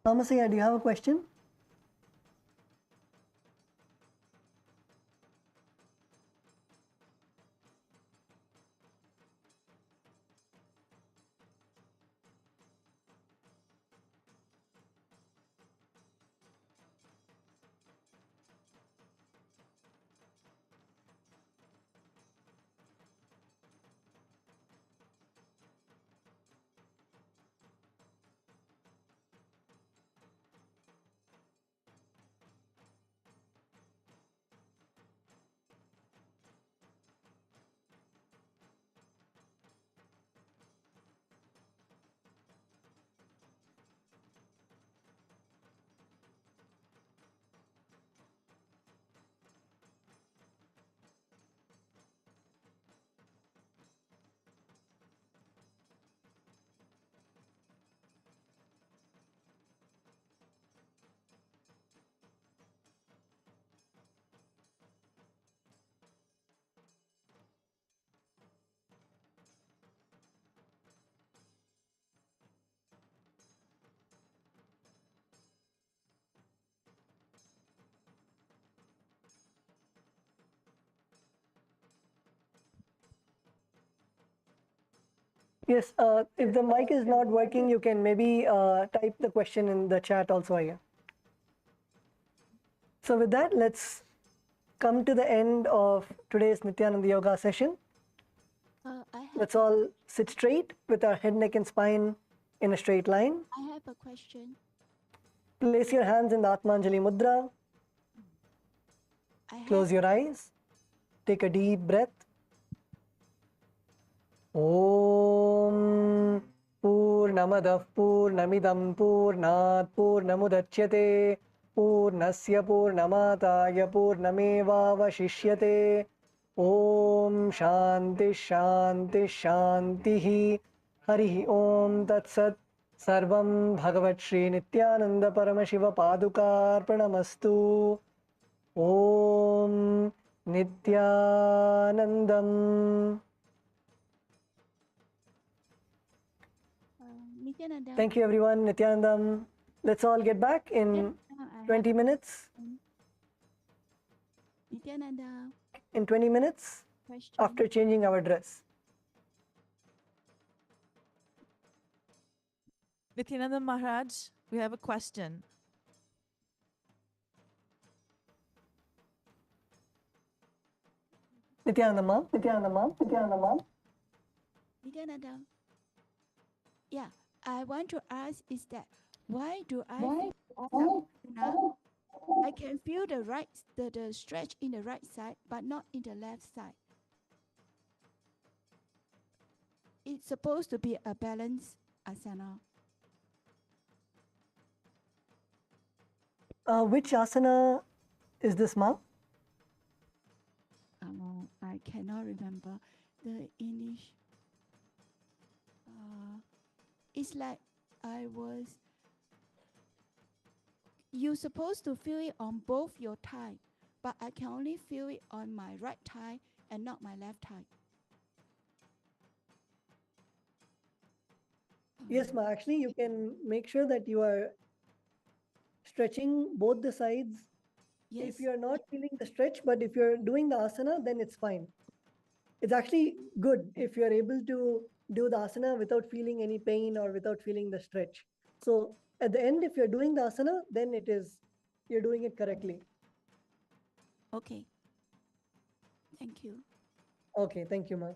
Thomasaya, do you have a question? Yes, if the mic is not working, you can maybe type the question in the chat also here. So with that, let's come to the end of today's Nithyananda Yoga session. Let's all sit straight with our head, neck and spine in a straight line. I have a question. Place your hands in the Atmanjali Mudra. Close your eyes. Take a deep breath. Om Purnamadah Purnamidam Purnat Purnamudachyate Purnasya Purnamataya Purnameva Vashishyate Om Shanti Shanti Shantihi Harihi Om Tat Sat Sarvam Bhagavat Shri Nithyananda Paramashiva Padukarpanamastu Om Nithyanandam. Nithyananda. Thank you, everyone. Nithyanandam. Let's all get back in 20 minutes. Nithyananda. In 20 minutes Question. after changing our dress. Nithyananda Maharaj, we have a question. Nithyanandam. Nithyananda. Yeah, I want to ask is that why do I feel now? I can feel the stretch in the right side, but not in the left side. It's supposed to be a balanced asana. Which asana is this, Ma? I cannot remember the English. It's like I was. You're supposed to feel it on both your thigh, but I can only feel it on my right thigh and not my left thigh. Yes, Ma. Actually, you can make sure that you are stretching both the sides. Yes. If you're not feeling the stretch, but if you're doing the asana, then it's fine. It's actually good if you're able to do the asana without feeling any pain or without feeling the stretch. So at the end, if you're doing the asana, then you're doing it correctly. Okay. Thank you. Okay, thank you, Ma.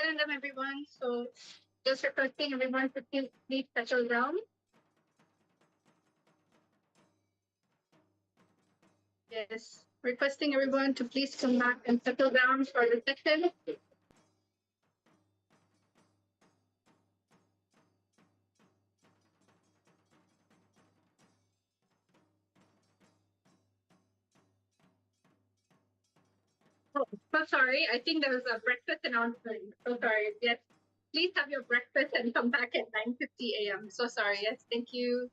Nithyananda, everyone. So just requesting everyone to please settle down. Yes, requesting everyone to please come back and settle down for the session. Oh, so sorry. I think there was a breakfast announcement. So sorry. Yes, please have your breakfast and come back at 9:50 a.m. So sorry. Yes, thank you.